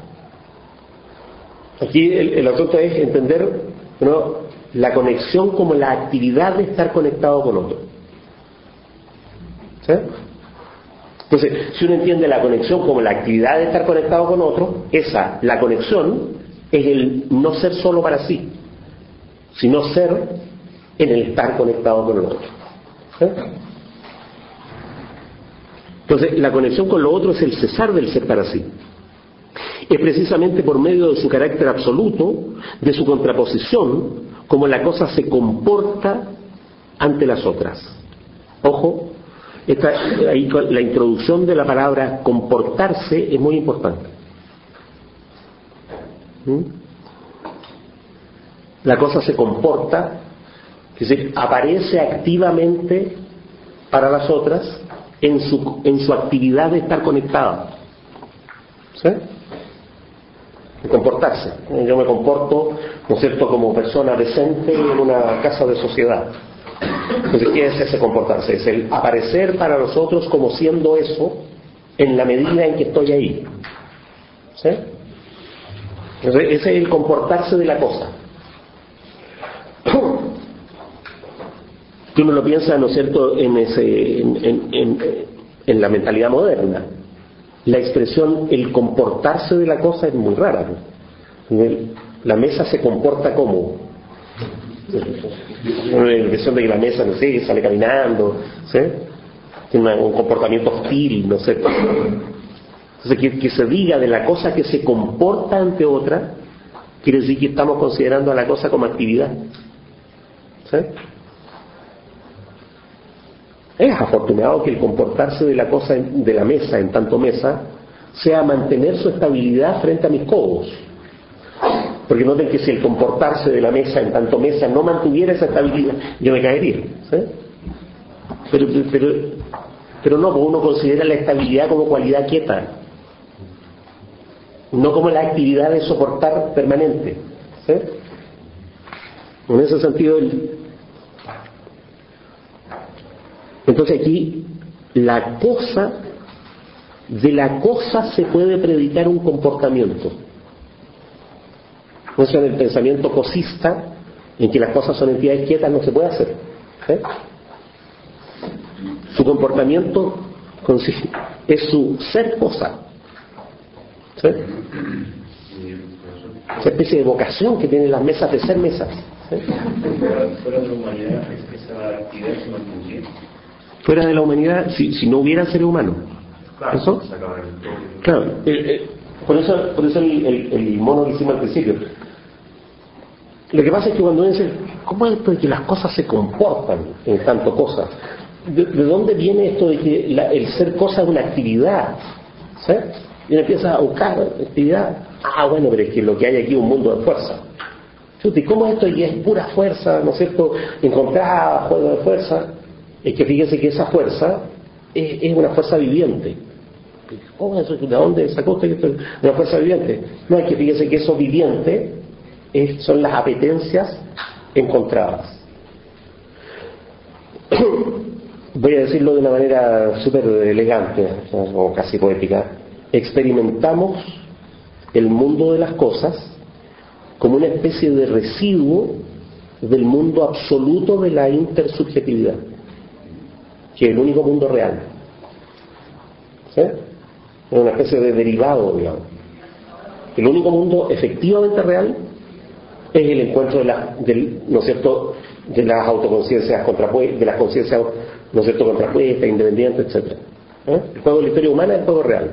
Aquí el asunto es entender, ¿no?, la conexión como la actividad de estar conectado con otro. ¿Sí? Entonces, si uno entiende la conexión como la actividad de estar conectado con otro, la conexión es el no ser solo para sí, sino ser en el estar conectado con el otro. ¿Sí? Entonces, la conexión con lo otro es el cesar del ser para sí. Es precisamente por medio de su carácter absoluto, de su contraposición, como la cosa se comporta ante las otras. Ojo, ahí la introducción de la palabra comportarse es muy importante. La cosa se comporta, es decir, aparece activamente para las otras en su actividad de estar conectada. ¿Sí? De comportarse. Yo me comporto, ¿no es cierto?, como persona decente en una casa de sociedad. Entonces, ¿qué es ese comportarse? Es el aparecer para nosotros como siendo eso en la medida en que estoy ahí. ¿Sí? Entonces, ese es el comportarse de la cosa. Que uno lo piensa, ¿no es cierto?, en la mentalidad moderna. La expresión el comportarse de la cosa es muy rara, ¿no? La mesa se comporta como la impresión de que la mesa, no sé, sale caminando, ¿sí? Tiene un comportamiento hostil, no sé. Entonces, que se diga de la cosa que se comporta ante otra, quiere decir que estamos considerando a la cosa como actividad. ¿Sí? Es afortunado que el comportarse de la cosa, de la mesa en tanto mesa, sea mantener su estabilidad frente a mis codos. Porque noten que si el comportarse de la mesa en tanto mesa no mantuviera esa estabilidad, yo me caería. ¿Sí? Pero no, porque uno considera la estabilidad como cualidad quieta, no como la actividad de soportar permanente. ¿Sí? En ese sentido, entonces aquí la cosa, de la cosa se puede predicar un comportamiento. No es en el pensamiento cosista, en que las cosas son entidades quietas, no se puede hacer. ¿Sí? Su comportamiento es su ser cosa. ¿Sí? Esa especie de vocación que tienen las mesas de ser mesas. ¿Sí? Fuera de la humanidad, esa actividad se mantendría. Fuera de la humanidad, si no hubiera ser humano. Claro, ¿eso? Claro, por eso el mono que hicimos al principio. Lo que pasa es que cuando uno dice, ¿cómo es esto de que las cosas se comportan en tanto cosas? ¿De dónde viene esto de que el ser cosa es una actividad? ¿Sí? Y uno empieza a buscar actividad. Bueno, pero es que lo que hay aquí es un mundo de fuerza. ¿Y cómo es esto de que es pura fuerza, ¿no es cierto?, encontrada, juego de fuerza. Es que fíjense que esa fuerza es una fuerza viviente. ¿Cómo es eso? ¿De dónde sacó usted esto? Una fuerza viviente. No, es que fíjense que eso viviente son las apetencias encontradas. Voy a decirlo de una manera súper elegante, o casi poética. Experimentamos el mundo de las cosas como una especie de residuo del mundo absoluto de la intersubjetividad, que es el único mundo real. ¿Sí? Es una especie de derivado, digamos. El único mundo efectivamente real es el encuentro ¿no es cierto?, de las autoconciencias contrapuestas, de las conciencias, ¿no es cierto?, contrapuestas, independientes, etc. El juego de la historia humana es el juego real.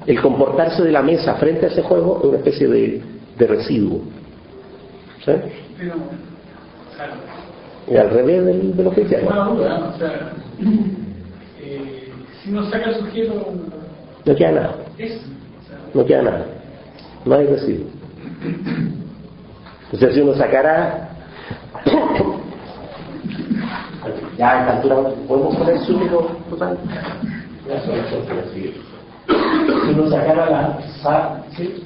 El comportarse de la mesa frente a ese juego es una especie de residuo. ¿Sí? Pero, claro. Y al revés de lo cristiano. Buena duda, ¿no? O sea, si uno saca el sujeto, No queda nada. No queda nada. No hay residuo. O sea, si uno sacara... Ya a esta altura podemos poner sujeto total. Ya son las cosas así. Si uno sacara ¿sí?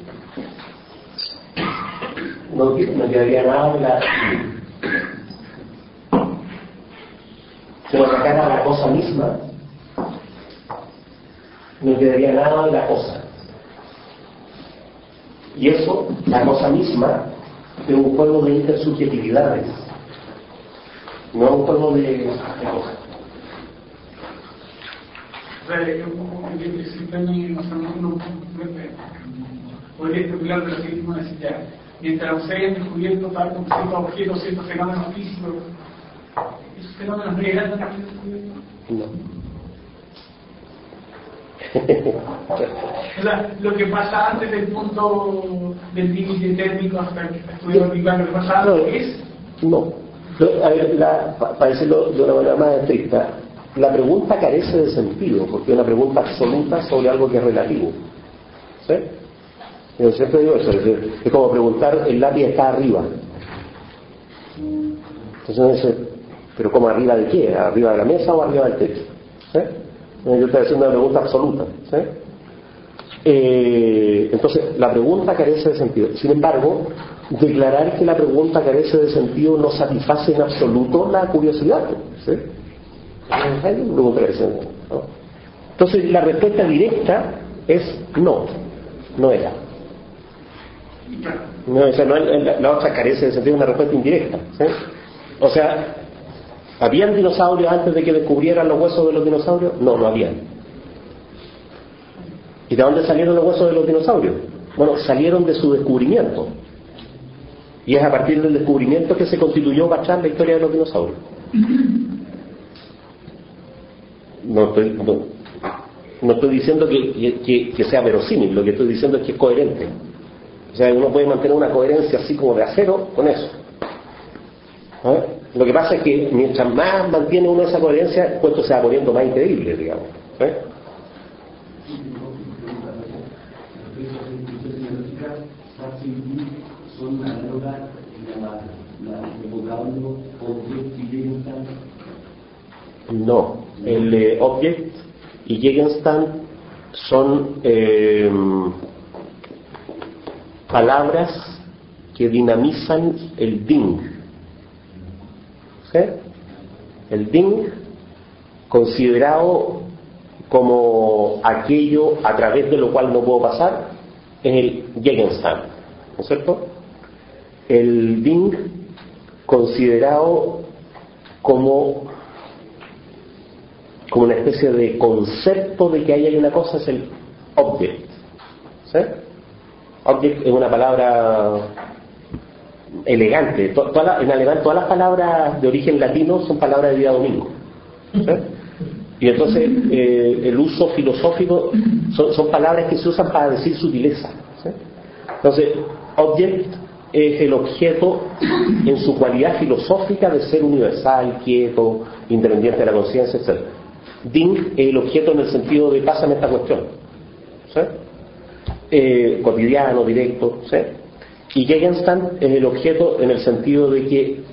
No quedaría nada de la... Si uno sacara la cosa misma, no quedaría nada de la cosa. Y eso, la cosa misma, es un juego de intersubjetividades, no es un juego de cosas. Podría especular de lo que mismo decir ya. Mientras se hayan descubierto tal como ciertos objetos, ciertos fenómenos físicos, ¿esos fenómenos no llegan a No. O sea, lo que pasa antes del punto del límite térmico hasta que estudiamos el lo que pasa antes es... No. A ver, para decirlo de una manera más estricta, la pregunta carece de sentido, porque es una pregunta absoluta sobre algo que es relativo. ¿Sí? Yo siempre digo eso, es como preguntar, ¿el lápiz está arriba? Entonces uno dice, ¿pero cómo arriba de qué? ¿Arriba de la mesa o arriba del techo? ¿Sí? Yo estoy haciendo una pregunta absoluta. ¿Sí? Entonces, la pregunta carece de sentido. Sin embargo, declarar que la pregunta carece de sentido no satisface en absoluto la curiosidad. ¿Sí? ¿No? Entonces, la respuesta directa es no, no era. No, o sea, la otra carece de sentido, es una respuesta indirecta. ¿Sí? O sea, ¿habían dinosaurios antes de que descubrieran los huesos de los dinosaurios? No, no habían. ¿Y de dónde salieron los huesos de los dinosaurios? Bueno, salieron de su descubrimiento. Y es a partir del descubrimiento que se constituyó Bachar la historia de los dinosaurios. No estoy diciendo que sea verosímil, lo que estoy diciendo es que es coherente. O sea, uno puede mantener una coherencia así como de acero con eso. ¿Eh? Lo que pasa es que mientras más mantiene uno esa coherencia, el cuento se va poniendo más increíble, digamos. ¿Eh? Son análogas el vocablo object y Gegenstand. No, el object y Gegenstand son palabras que dinamizan el Ding. ¿Sí? El Ding, considerado como aquello a través de lo cual no puedo pasar, es el Gegenstand, ¿no es cierto? El Ding, considerado como una especie de concepto de que ahí hay una cosa, es el object. ¿Sí? Object es una palabra elegante. En alemán todas las palabras de origen latino son palabras de día domingo. ¿Sí? Y entonces el uso filosófico son palabras que se usan para decir sutileza. ¿Sí? Entonces, object es el objeto en su cualidad filosófica de ser universal, quieto, independiente de la conciencia, etc. Ding es el objeto en el sentido de pásame esta cuestión. ¿Sí? Cotidiano, directo. ¿Sí? Y Gegenstand es el objeto en el sentido de que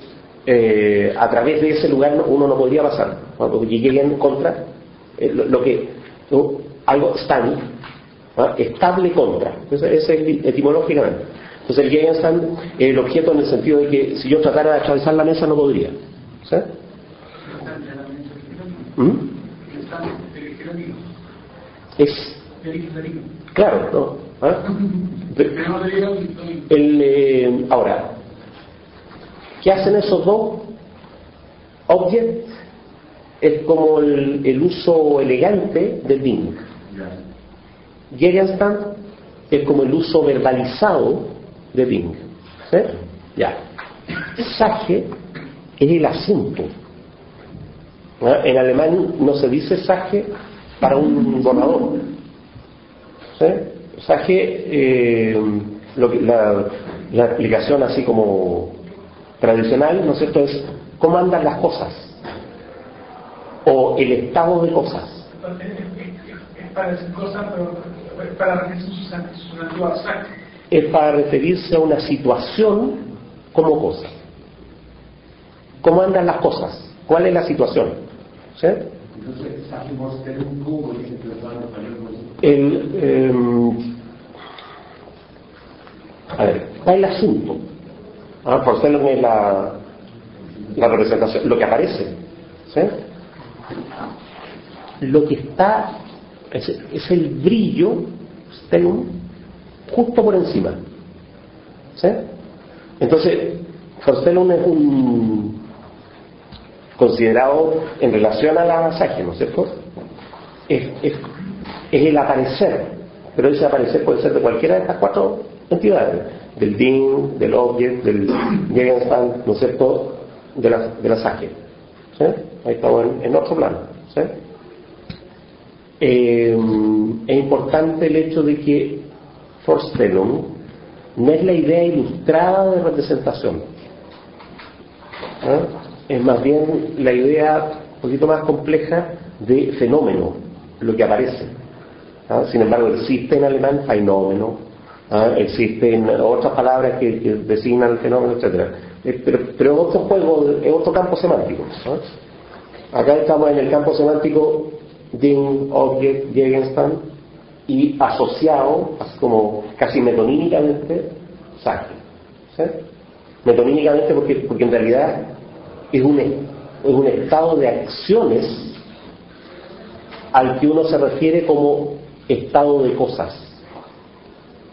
a través de ese lugar uno no podría pasar, porque lleguen contra algo stand, estable contra. Ese es etimológicamente. Entonces el Gegenstand es el objeto en el sentido de que si yo tratara de atravesar la mesa no podría. ¿Sí? Feliz. Claro, ¿no? ¿Ah? Ahora, ¿qué hacen esos dos? Object es como el uso elegante del Bing. Gegenstand es como el uso verbalizado de Bing. ¿Sí? Ya. Sache es el asunto. ¿No? En alemán no se dice Sache para un borrador. ¿Sí? Sache, la explicación así como tradicional, ¿no es cierto?, es cómo andan las cosas o el estado de cosas. Es para decir cosas, pero es para referirse a su sustantivo abstracto. Es para referirse a una situación como cosa. ¿Cómo andan las cosas? ¿Cuál es la situación? ¿Sí? Entonces, saquemos de un cubo y se transforma a ver, ¿cuál es el asunto? Por ser es la representación, lo que aparece. ¿Sí? Lo que está es el brillo stellum justo por encima. ¿Sí? Entonces, Forstellum es considerado en relación a la Sache, ¿no es cierto? Es el aparecer, pero ese aparecer puede ser de cualquiera de estas cuatro entidades, del Ding, del Object, del Gegenstand, ¿no es cierto?, de la Sache. ¿Sí? Ahí estamos en otro plano. ¿Sí? Es importante el hecho de que Forstellum no es la idea ilustrada de representación. Es más bien la idea un poquito más compleja de fenómeno, lo que aparece. Sin embargo, existe en alemán fenómeno, existen otras palabras que designan el fenómeno, etc. Pero es otro juego, es otro campo semántico. Acá estamos en el campo semántico Ding, Object, Gegenstand, y asociado, así como casi metonímicamente, Sache. ¿Sí? Metonímicamente porque en realidad es un estado de acciones al que uno se refiere como estado de cosas.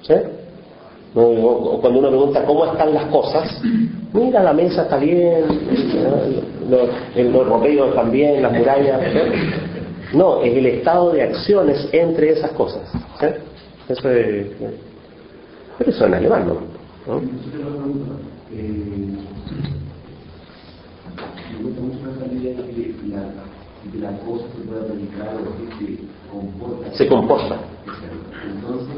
¿Sí? Cuando uno pregunta cómo están las cosas, mira, la mesa está bien, los ropeos están bien, las murallas. ¿Sí? No, es el estado de acciones entre esas cosas. ¿Sí? Eso es, pero eso en alemán, ¿no? Me gusta mucho esa idea de que la cosa se pueda predicar o que se comporta. Se comporta. Entonces,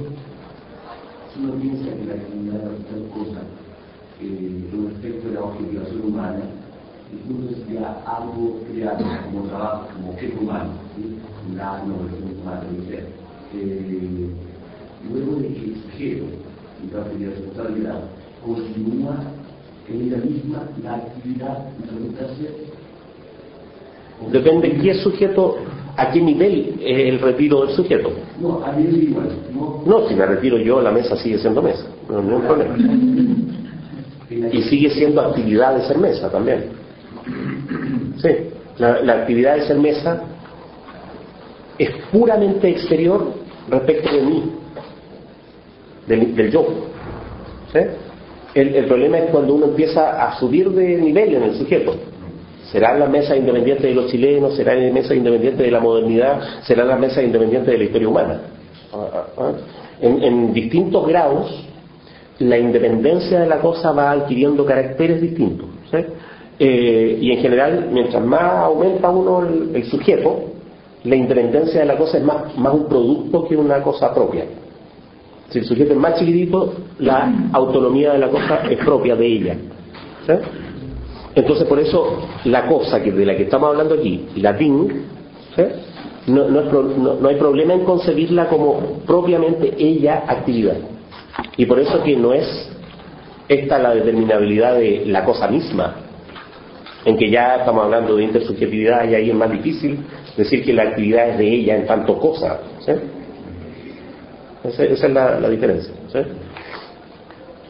si uno piensa que la actividad de tal cosa con respecto a la objetivación humana, incluso sería algo creado como trabajo, como objeto humano, ¿sí? Un asno, un humano, etc. Luego de que el sujeto, en parte de responsabilidad, continúa en ella misma la actividad de preguntarse. Depende de qué sujeto, a qué nivel es el retiro del sujeto. No, a nivel igual. No, si me retiro yo, la mesa sigue siendo mesa, no hay ningún problema. Y sigue siendo actividad de ser mesa también. Sí, la actividad de ser mesa es puramente exterior respecto de mí, del yo. ¿Sí? El problema es cuando uno empieza a subir de nivel en el sujeto. ¿Será la mesa independiente de los chilenos? ¿Será la mesa independiente de la modernidad? ¿Será la mesa independiente de la historia humana? En distintos grados, la independencia de la cosa va adquiriendo caracteres distintos. ¿Sí? Y en general, mientras más aumenta uno el sujeto, la independencia de la cosa es más un producto que una cosa propia. Si el sujeto es más chiquitito, la autonomía de la cosa es propia de ella. ¿Sí? Entonces, por eso, la cosa de la que estamos hablando aquí, la Ding, ¿sí? no hay problema en concebirla como propiamente ella actividad. Y por eso que no es esta la determinabilidad de la cosa misma, en que ya estamos hablando de intersubjetividad y ahí es más difícil decir que la actividad es de ella en tanto cosa. ¿Sí? Esa es la diferencia. ¿Sí?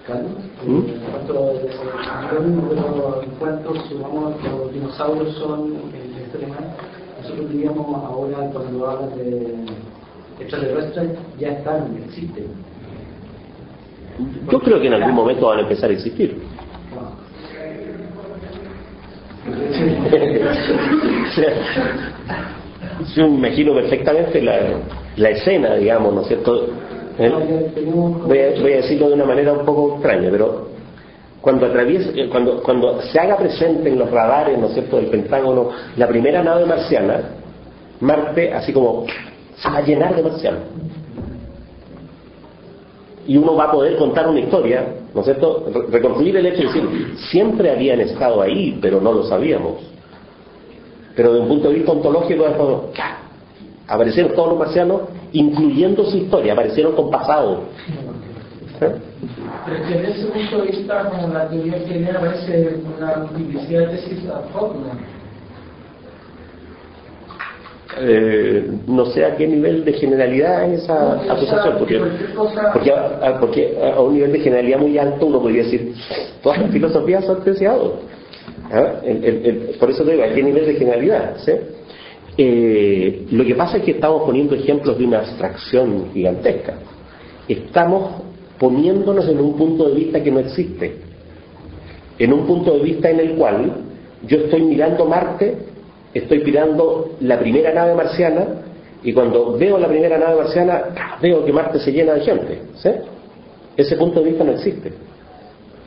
Carlos, en cuanto sumamos los dinosaurios son el este tema, nosotros diríamos ahora cuando hablan de extraterrestres ya están, existen. Yo creo que en algún momento van a empezar a existir. Yo me imagino perfectamente la escena, digamos, ¿no es cierto? Voy a decirlo de una manera un poco extraña, pero cuando se haga presente en los radares, ¿no es cierto?, del Pentágono, la primera nave marciana, Marte, así como se va a llenar de marcianos. Y uno va a poder contar una historia, ¿no es cierto?, reconstruir el hecho y decir, siempre habían estado ahí, pero no lo sabíamos. Pero desde un punto de vista ontológico, aparecieron todos los marcianos, incluyendo su historia, aparecieron con pasado. Pero es que desde ese punto de vista, como la teoría genera, parece una multiplicidad de tesis autónomas. No sé a qué nivel de generalidad es esa asociación, porque a un nivel de generalidad muy alto uno podría decir, todas las filosofías son deseadas. Por eso te digo, ¿a qué nivel de generalidad? ¿Sí? Lo que pasa es que estamos poniendo ejemplos de una abstracción gigantesca. Estamos poniéndonos en un punto de vista que no existe, en un punto de vista en el cual yo estoy mirando Marte, estoy mirando la primera nave marciana, y cuando veo la primera nave marciana veo que Marte se llena de gente, ¿sí? Ese punto de vista no existe.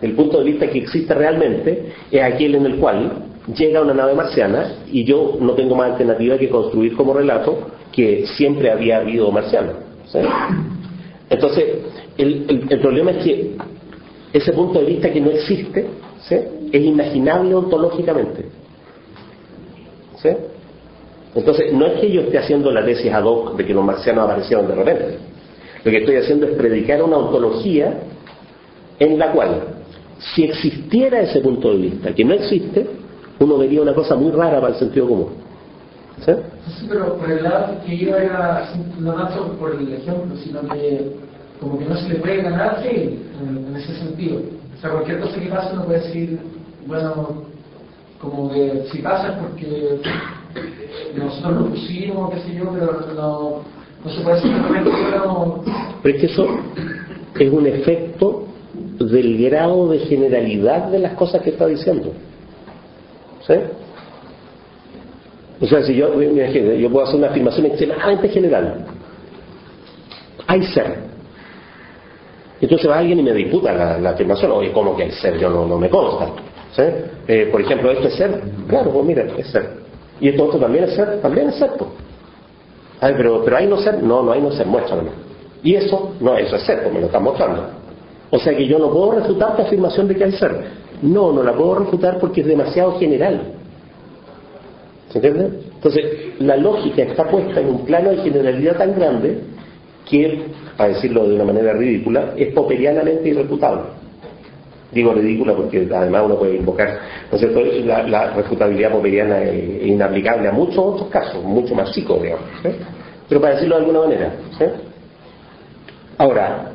El punto de vista que existe realmente es aquel en el cual llega una nave marciana y yo no tengo más alternativa que construir como relato que siempre había habido marcianos, ¿sí? Entonces el problema es que ese punto de vista que no existe, ¿sí?, es imaginable ontológicamente, ¿sí? Entonces no es que yo esté haciendo la tesis ad hoc de que los marcianos aparecieron de repente. Lo que estoy haciendo es predicar una ontología en la cual, si existiera ese punto de vista que no existe, uno vería una cosa muy rara para el sentido común, ¿sí? Sí, pero por el lado que iba era no tanto por el ejemplo, sino que como que no se le puede ganar en ese sentido. O sea, cualquier cosa que pase uno puede decir, bueno, como que si pasa es porque nosotros lo pusimos, qué sé yo, pero no se puede decir realmente, pero es que eso es un efecto del grado de generalidad de las cosas que está diciendo, ¿sí? O sea, si yo puedo hacer una afirmación extremadamente general, hay ser. Entonces va alguien y me disputa la afirmación, oye, ¿cómo que hay ser? Yo no me consta, ¿sí? Por ejemplo, ¿esto es ser? Claro, pues mira, es ser. ¿Y esto otro también es ser? También es ser, pues. Ay, pero hay no ser, no hay no ser, muéstrame. Y eso, no, eso es ser, pues me lo están mostrando. O sea que yo no puedo refutar la afirmación de que hay ser. No la puedo refutar porque es demasiado general. ¿Se entiende? Entonces, la lógica está puesta en un plano de generalidad tan grande que, para decirlo de una manera ridícula, es popperianamente irrefutable. Digo ridícula porque además uno puede invocar, ¿no es cierto?, la refutabilidad popperiana es inaplicable a muchos otros casos, mucho más chicos, digamos, ¿sí? Pero para decirlo de alguna manera, ¿sí? Ahora,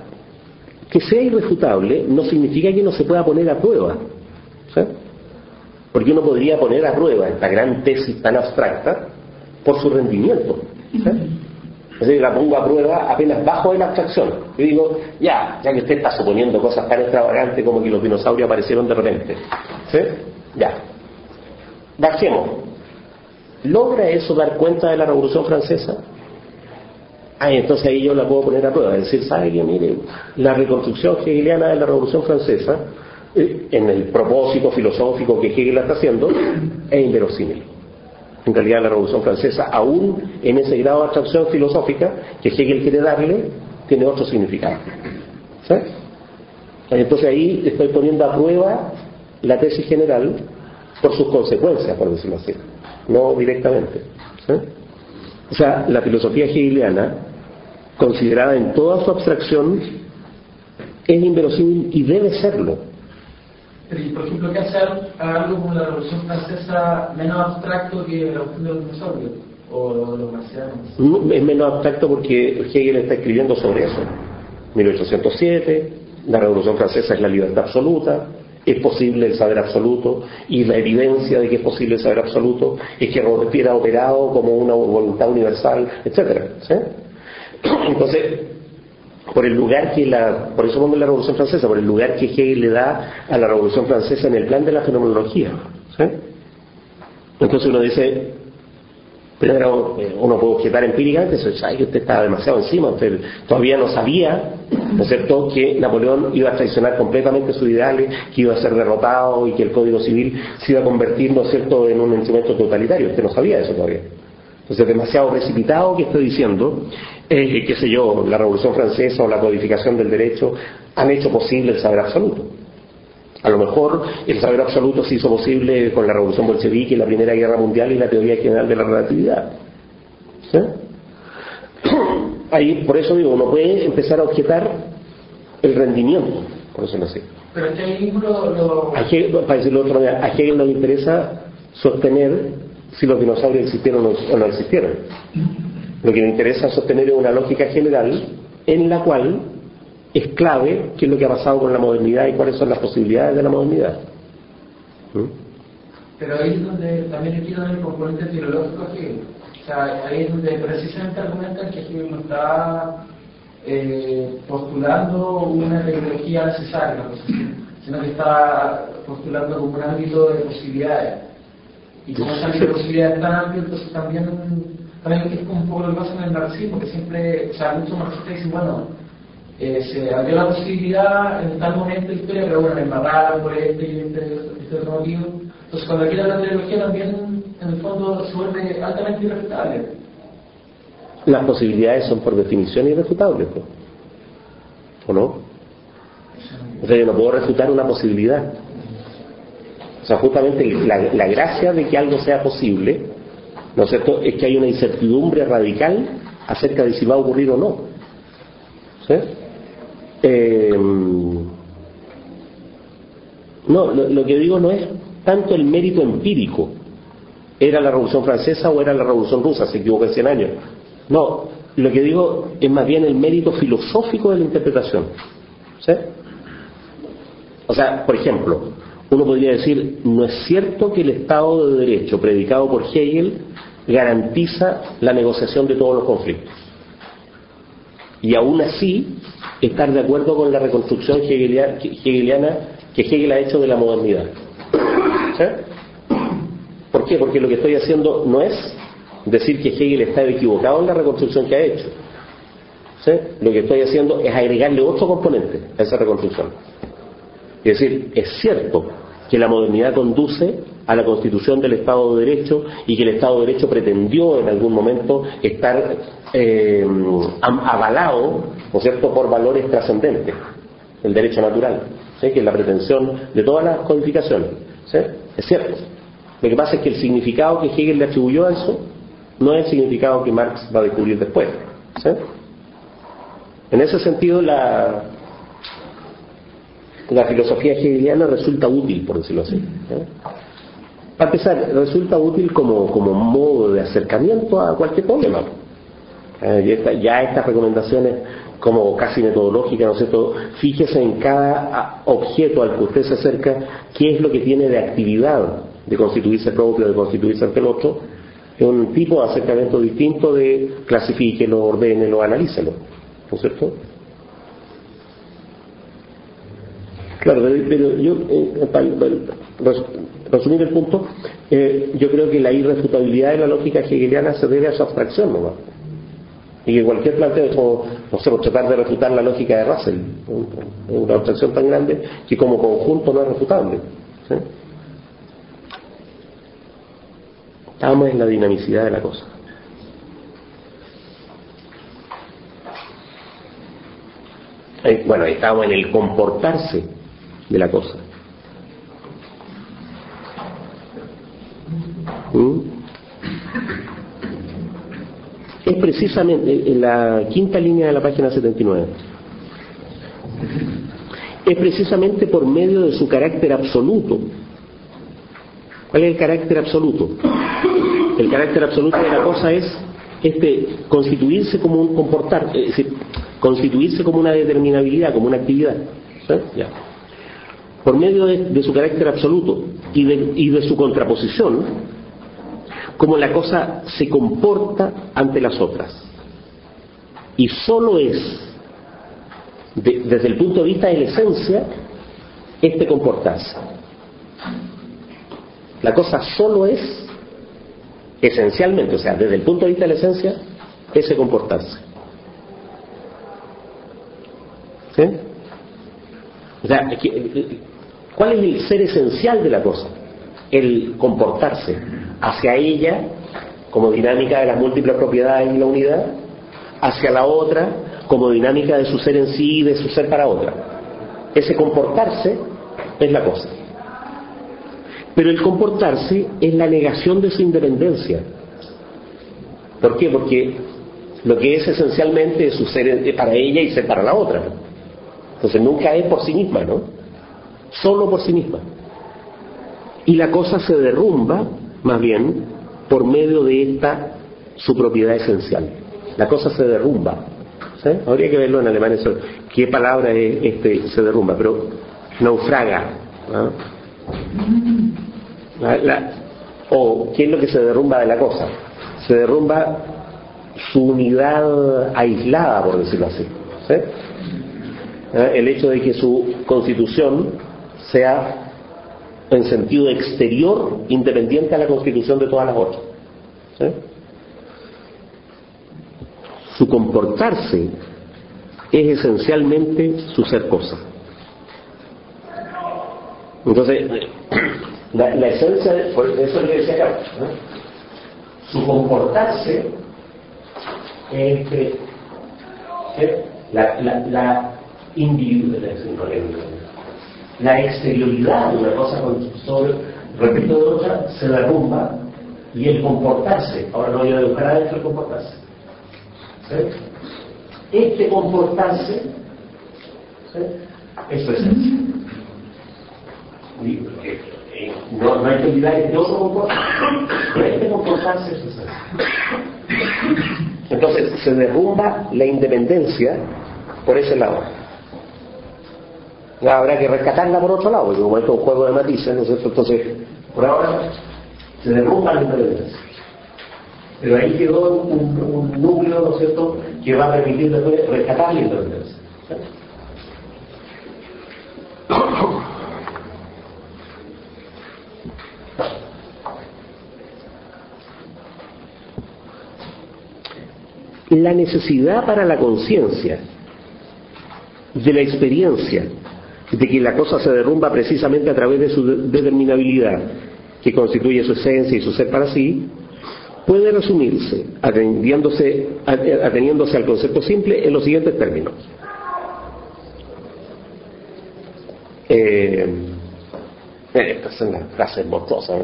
que sea irrefutable no significa que no se pueda poner a prueba, ¿sí? Porque uno podría poner a prueba esta gran tesis tan abstracta por su rendimiento, ¿sí? Es decir, la pongo a prueba apenas bajo de la abstracción. Yo digo, ya que usted está suponiendo cosas tan extravagantes como que los dinosaurios aparecieron de repente, ¿sí? Ya. Bajemos. ¿Logra eso dar cuenta de la Revolución Francesa? Entonces ahí yo la puedo poner a prueba. Es decir, ¿sabe qué? Mire, la reconstrucción hegeliana de la Revolución Francesa, en el propósito filosófico que Hegel está haciendo, es inverosímil. En realidad la Revolución Francesa, aún en ese grado de abstracción filosófica que Hegel quiere darle, tiene otro significado, ¿sí? Entonces ahí estoy poniendo a prueba la tesis general por sus consecuencias, por decirlo así, no directamente, ¿sí? O sea, la filosofía hegeliana, considerada en toda su abstracción, es inverosímil y debe serlo. Y por ejemplo, ¿qué hacer algo como la Revolución Francesa menos abstracto que la cuestión de los dinosaurios o de los marcianos? Es menos abstracto porque Hegel está escribiendo sobre eso. 1807, la Revolución Francesa es la libertad absoluta, es posible el saber absoluto, y la evidencia de que es posible el saber absoluto es que Robespierre ha operado como una voluntad universal, etcétera, ¿sí? Entonces, por el lugar que por eso pongo la Revolución Francesa, por el lugar que Hegel le da a la Revolución Francesa en el plan de la fenomenología, ¿sí? Entonces uno dice, primero uno puede objetar empíricamente, que usted está demasiado encima, usted todavía no sabía, ¿no es cierto?, que Napoleón iba a traicionar completamente sus ideales, que iba a ser derrotado y que el Código Civil se iba a convertir, ¿no es cierto?, en un instrumento totalitario. Usted no sabía eso todavía. Entonces, demasiado precipitado que estoy diciendo, qué sé yo, la Revolución Francesa o la codificación del derecho han hecho posible el saber absoluto. A lo mejor el saber absoluto se hizo posible con la Revolución Bolchevique, la Primera Guerra Mundial y la teoría general de la relatividad. ¿Sí? Ahí, por eso digo, uno puede empezar a objetar el rendimiento, por eso no sé. Pero este libro para decirlo de otra manera, a Hegel no le interesa sostener si los dinosaurios existieron o no existieron. Lo que le interesa sostener es una lógica general en la cual es clave qué es lo que ha pasado con la modernidad y cuáles son las posibilidades de la modernidad. Pero ahí es donde también aquí da el componente filológico Hegel. O sea, ahí es donde precisamente argumentan que Hegel no está postulando una tecnología necesaria, sino que está postulando como un ámbito de posibilidades. Y como ese ámbito de posibilidades es tan amplio, entonces también es como un poco lo que pasa en el marxismo, que siempre, o sea, muchos marxistas dicen, bueno, se abrió la posibilidad en tal momento de la historia, pero bueno, me embarraron por este otro motivo. Entonces, cuando aquí la tecnología también, en el fondo, se vuelve altamente irrefutable. Las posibilidades son por definición irrefutables, ¿no? ¿O no? O sea, yo no puedo refutar una posibilidad. O sea, justamente la gracia de que algo sea posible, ¿no es cierto?, es que hay una incertidumbre radical acerca de si va a ocurrir o no. ¿Sí? No, lo que digo no es tanto el mérito empírico, era la Revolución Francesa o era la Revolución Rusa, se equivocó en 100 años. No, lo que digo es más bien el mérito filosófico de la interpretación. ¿Sí? O sea, por ejemplo, uno podría decir, no es cierto que el Estado de Derecho predicado por Hegel garantiza la negociación de todos los conflictos. Y aún así, estar de acuerdo con la reconstrucción hegeliana que Hegel ha hecho de la modernidad. ¿Sí? ¿Por qué? Porque lo que estoy haciendo no es decir que Hegel está equivocado en la reconstrucción que ha hecho. ¿Sí? Lo que estoy haciendo es agregarle otro componente a esa reconstrucción. Es decir, es cierto que la modernidad conduce a la constitución del Estado de Derecho y que el Estado de Derecho pretendió en algún momento estar avalado, ¿no es cierto?, por valores trascendentes, el derecho natural, ¿sí?, que es la pretensión de todas las codificaciones. ¿Sí? Es cierto. Lo que pasa es que el significado que Hegel le atribuyó a eso no es el significado que Marx va a descubrir después. ¿Sí? En ese sentido, la filosofía hegeliana resulta útil, por decirlo así. Para empezar, resulta útil como modo de acercamiento a cualquier problema. Ya estas recomendaciones como casi metodológicas, ¿no es cierto?, fíjese en cada objeto al que usted se acerca, qué es lo que tiene de actividad, de constituirse propio, de constituirse ante el otro. Es un tipo de acercamiento distinto de clasifíquelo, ordénelo, analícelo, ¿no es cierto? Claro, pero yo, para resumir el punto, yo creo que la irrefutabilidad de la lógica hegeliana se debe a su abstracción nomás. Y que cualquier planteo es como, no sé, por tratar de refutar la lógica de Russell, una abstracción tan grande que como conjunto no es refutable. ¿Sí? Estamos en la dinamicidad de la cosa. Bueno, estamos en el comportarse de la cosa. Es precisamente en la quinta línea de la página 79. Es precisamente por medio de su carácter absoluto. ¿Cuál es el carácter absoluto? El carácter absoluto de la cosa es constituirse como un comportar, es decir, constituirse como una determinabilidad, como una actividad. ¿Sí? Ya. Por medio de su carácter absoluto y de su contraposición, como la cosa se comporta ante las otras. y solo es, desde el punto de vista de la esencia, este comportarse. La cosa solo es, esencialmente, o sea, desde el punto de vista de la esencia, ese comportarse. ¿Sí? O sea, ¿cuál es el ser esencial de la cosa? El comportarse hacia ella como dinámica de las múltiples propiedades de la unidad, hacia la otra como dinámica de su ser en sí y de su ser para otra. Ese comportarse es la cosa. Pero el comportarse es la negación de su independencia. ¿Por qué? Porque lo que es esencialmente es su ser para ella y ser para la otra. Entonces nunca es por sí misma, ¿no? Solo por sí misma. Y la cosa se derrumba, más bien, por medio de esta su propiedad esencial. La cosa se derrumba. ¿Sí? Habría que verlo en alemán eso. ¿Qué palabra es se derrumba? Pero naufraga. ¿No? O ¿qué es lo que se derrumba de la cosa? Se derrumba su unidad aislada, por decirlo así. ¿Sí? El hecho de que su constitución sea en sentido exterior independiente a la constitución de todas las otras. ¿Sí? Su comportarse es esencialmente su ser cosa. Entonces, la esencia, por eso es lo que decía acá, ¿no? Su comportarse es la exterioridad de una cosa respecto de otra se derrumba, y el comportarse, ahora no voy a buscar adentro el comportarse. ¿Sí? Este comportarse, ¿sí?, es su esencia. No hay que olvidar este otro comportarse, pero este comportarse es su esencia. Entonces se derrumba la independencia por ese lado. Ya habrá que rescatarla por otro lado, porque como esto es un juego de matices, ¿no es cierto? Entonces, por ahora se derrumba la independencia. Pero ahí quedó un núcleo, ¿no es cierto?, que va a permitir después rescatar la independencia. ¿Sí? La necesidad para la conciencia de la experiencia de que la cosa se derrumba precisamente a través de su determinabilidad, que constituye su esencia y su ser para sí, puede resumirse, ateniéndose al concepto simple, en los siguientes términos. Estas son las frases mortosas.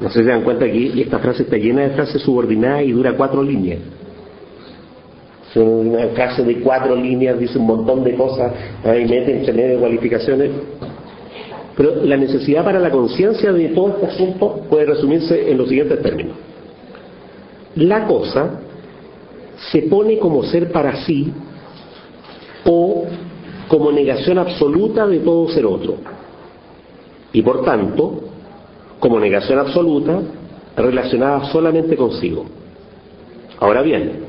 No sé si se dan cuenta aquí, y esta frase está llena de frases subordinadas y dura 4 líneas. Son una frase de 4 líneas, dice un montón de cosas, ahí mete entre medio de cualificaciones. Pero la necesidad para la conciencia de todo este asunto puede resumirse en los siguientes términos. La cosa se pone como ser para sí o como negación absoluta de todo ser otro, y por tanto como negación absoluta relacionada solamente consigo. Ahora bien,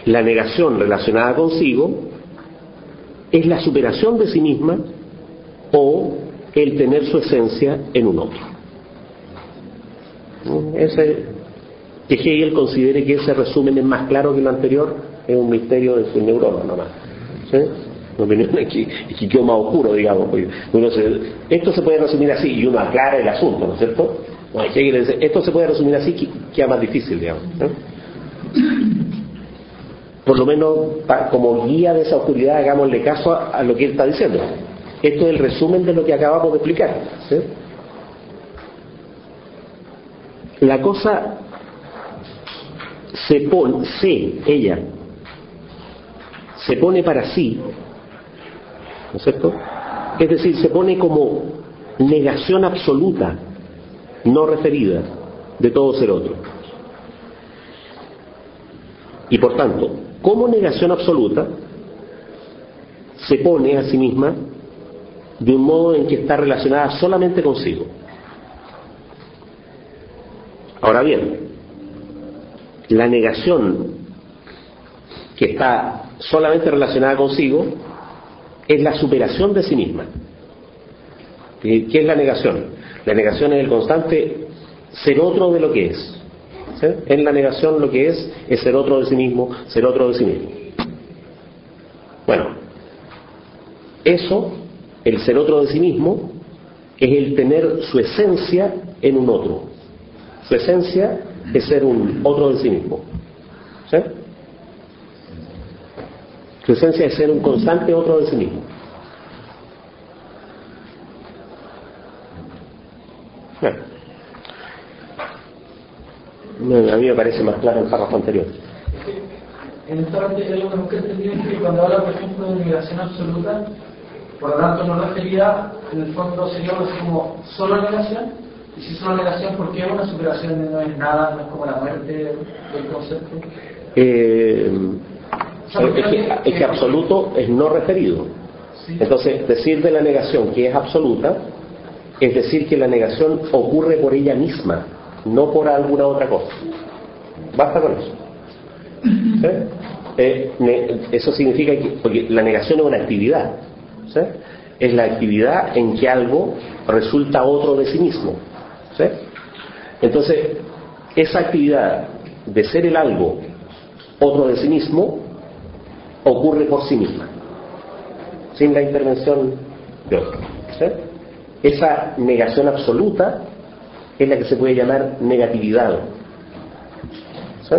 la negación relacionada consigo es la superación de sí misma o el tener su esencia en un otro. Que Hegel considere que ese resumen es más claro que lo anterior, es un misterio de su neurona nomás. ¿Sí? Mi opinión es que quedó más oscuro, digamos. Esto se puede resumir así, y uno aclara el asunto, ¿no es cierto? Hegel dice, esto se puede resumir así, que queda más difícil, digamos. ¿No? Por lo menos, como guía de esa oscuridad, hagámosle caso a lo que él está diciendo. Esto es el resumen de lo que acabamos de explicar. ¿Sí? La cosa ella se pone para sí, ¿no es cierto? Es decir, se pone como negación absoluta, no referida, de todo ser otro. Y por tanto, como negación absoluta, se pone a sí misma de un modo en que está relacionada solamente consigo. Ahora bien, la negación que está solamente relacionada consigo, es la superación de sí misma. ¿Qué es la negación? La negación es el constante ser otro de lo que es. ¿Sí? En la negación lo que es ser otro de sí mismo, ser otro de sí mismo. Bueno, eso, el ser otro de sí mismo, es el tener su esencia en un otro. Su esencia es ser un otro de sí mismo. ¿Sí? Su esencia es ser un constante otro de sí mismo. Bueno, a mí me parece más claro el párrafo anterior. En esta parte yo lo que nunca entendí es que cuando habla, por ejemplo, de negación absoluta, por lo tanto no refería, en el fondo sería algo así como solo negación, y si solo negación, ¿por qué una superación no es nada, no es como la muerte del concepto? Es que absoluto es no referido. Sí. Entonces, decir de la negación que es absoluta es decir que la negación ocurre por ella misma, no por alguna otra cosa. Basta con eso. ¿Sí? Eso significa que, porque la negación es una actividad, ¿sí? Es la actividad en que algo resulta otro de sí mismo, ¿sí? Entonces, esa actividad de ser el algo otro de sí mismo ocurre por sí misma, sin la intervención de otro, ¿sí? Esa negación absoluta es la que se puede llamar negatividad, ¿sí?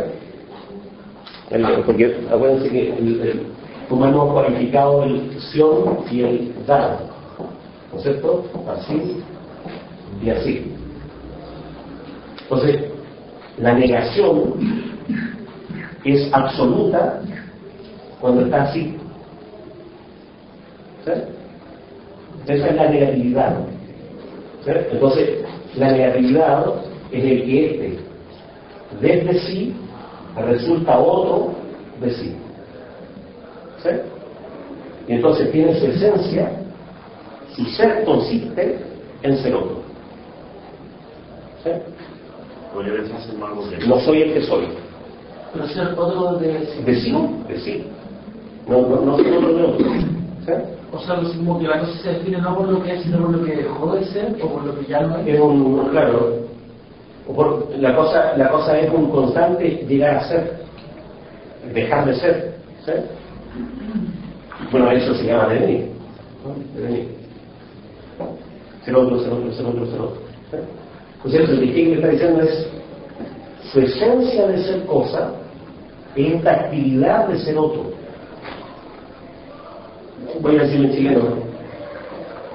Porque acuérdense que como hemos cualificado el sion y el dar, ¿no es cierto? Así y así. Entonces, la negación es absoluta cuando está así, ¿sí? Esa es la negatividad, ¿sí? Entonces, la negatividad es el que desde sí resulta otro de sí, ¿sí? Y entonces tiene su esencia, su ser consiste en ser otro, ¿sí? No soy el que soy. Pero ser otro de sí. ¿De sí? De sí. No soy otro de otro, ¿sí? O sea, lo mismo que la cosa se define no por lo que es, sino por lo que dejó de ser o por lo que ya no es. Es claro, la cosa es un constante llegar a ser, dejar de ser, ¿sí? Bueno, eso se llama devenir, ¿no? Devenir. Ser otro, ser otro, ser otro, ser otro, ¿sí? Entonces, lo que Hegel está diciendo es su esencia de ser cosa es esta actividad de ser otro. Voy a decirlo en chileno.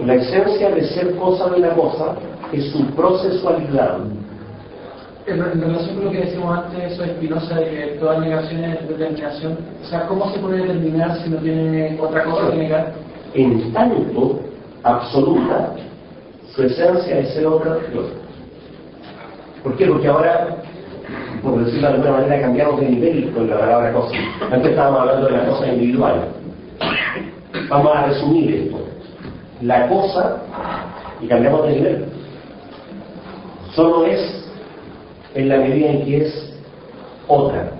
La esencia de ser cosa de una cosa es su procesualidad. En relación con lo que decíamos antes, eso de Spinoza, de que toda negación es determinación, o sea, ¿cómo se puede determinar si no tiene otra cosa que negar? En tanto absoluta, su esencia es ser otra que otra. ¿Por qué? Porque ahora, por decirlo de alguna manera, cambiamos de nivel con la palabra cosa. Antes estábamos hablando de la cosa individual. Vamos a resumir esto. La cosa, y cambiamos de nivel, solo es en la medida en que es otra.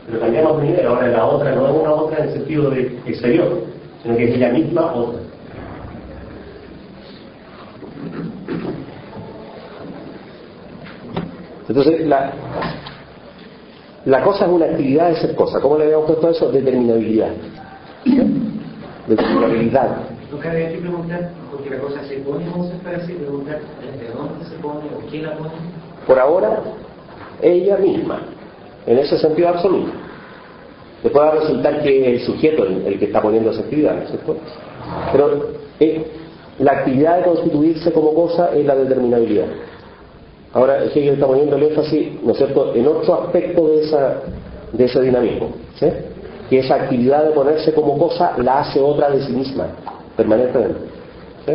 Pero cambiamos de nivel. Ahora la otra no es una otra en el sentido de exterior, sino que es ella misma otra. Entonces, la cosa es una actividad de ser cosa. ¿Cómo le habíamos puesto eso? Determinabilidad. Determinabilidad. Nunca había que preguntar, porque la cosa se pone, ¿cómo se puede decir? Preguntar desde dónde se pone o quién la pone. Por ahora, ella misma, en ese sentido absoluto. Después va a resultar que es el sujeto el que está poniendo esa actividad, ¿no es cierto? Pero la actividad de constituirse como cosa es la determinabilidad. Ahora Hegel está poniendo el énfasis, ¿no es cierto?, en otro aspecto de ese dinamismo, ¿sí? Que esa actividad de ponerse como cosa la hace otra de sí misma, permanentemente, ¿sí?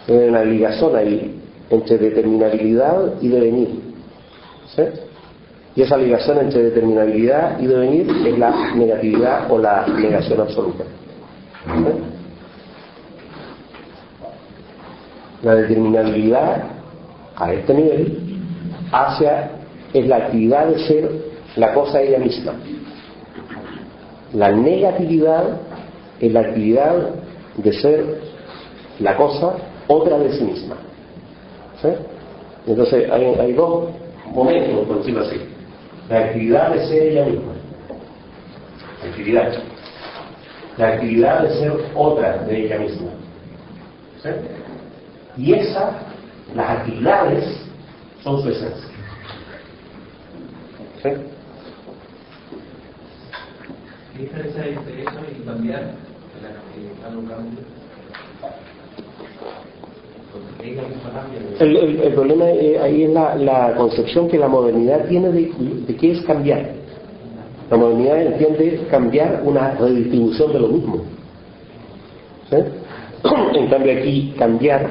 Hay una ligación ahí entre determinabilidad y devenir, ¿sí? Y esa ligación entre determinabilidad y devenir es la negatividad o la negación absoluta, ¿sí? La determinabilidad a este nivel es la actividad de ser la cosa ella misma, La negatividad es la actividad de ser la cosa otra de sí misma. ¿Sí? Entonces hay dos momentos, por decirlo así. La actividad de ser ella misma. La actividad de ser otra de ella misma. ¿Sí? Y las actividades son su esencia. ¿Sí? ¿Qué diferencia hay entre eso y cambiar? El problema ahí es la concepción que la modernidad tiene de qué es cambiar. La modernidad entiende cambiar una redistribución de lo mismo. ¿Sí? En cambio aquí cambiar,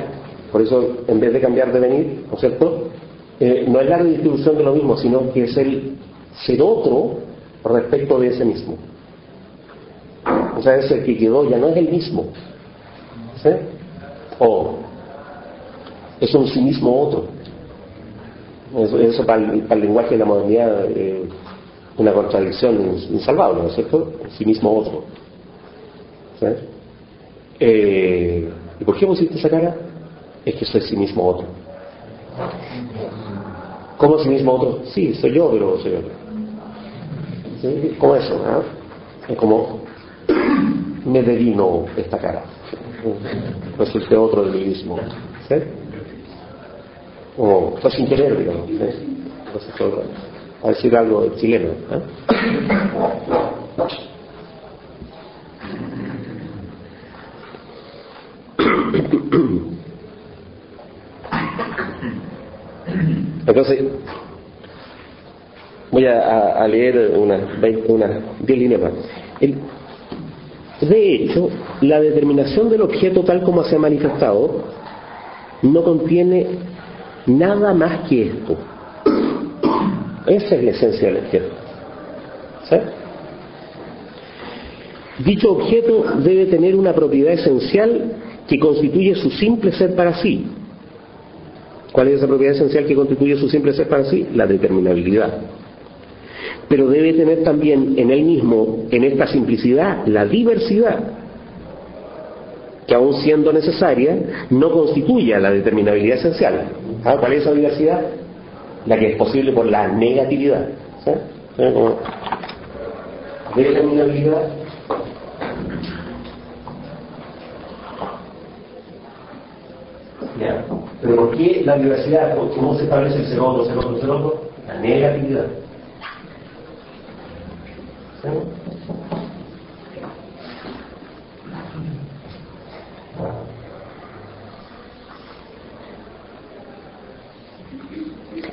por eso en vez de cambiar de venir, ¿no es cierto? No es la redistribución de lo mismo, sino que es el ser otro respecto de ese mismo. O sea, es el que quedó, ya no es el mismo. ¿Sí? O es un sí mismo otro. Eso para el lenguaje de la modernidad una contradicción insalvable, ¿no es cierto? El sí mismo otro. ¿Sí? ¿Y por qué pusiste esa cara? Es que soy sí mismo otro. ¿Cómo sí mismo otro? Sí, soy yo, pero soy otro. ¿Sí? ¿Cómo eso? Es como me devino esta cara. Resulté otro de mí mismo. ¿Sí? O fue sin querer, digamos. ¿Sí? Entonces, a decir algo chileno. Entonces, voy a leer unas 10 líneas más. De hecho, la determinación del objeto tal como se ha manifestado no contiene nada más que esto. Esa es la esencia del objeto. ¿Sí? Dicho objeto debe tener una propiedad esencial que constituye su simple ser para sí. ¿Cuál es esa propiedad esencial que constituye su simple ser para sí? La determinabilidad. Pero debe tener también en él mismo, en esta simplicidad, la diversidad, que aun siendo necesaria, no constituye la determinabilidad esencial. ¿Cuál es esa diversidad? La que es posible por la negatividad. ¿Sí? Como determinabilidad ¿ya? Pero ¿por qué la diversidad? ¿Cómo se establece el ser otro, ser otro, ser otro? La negatividad. ¿Sí?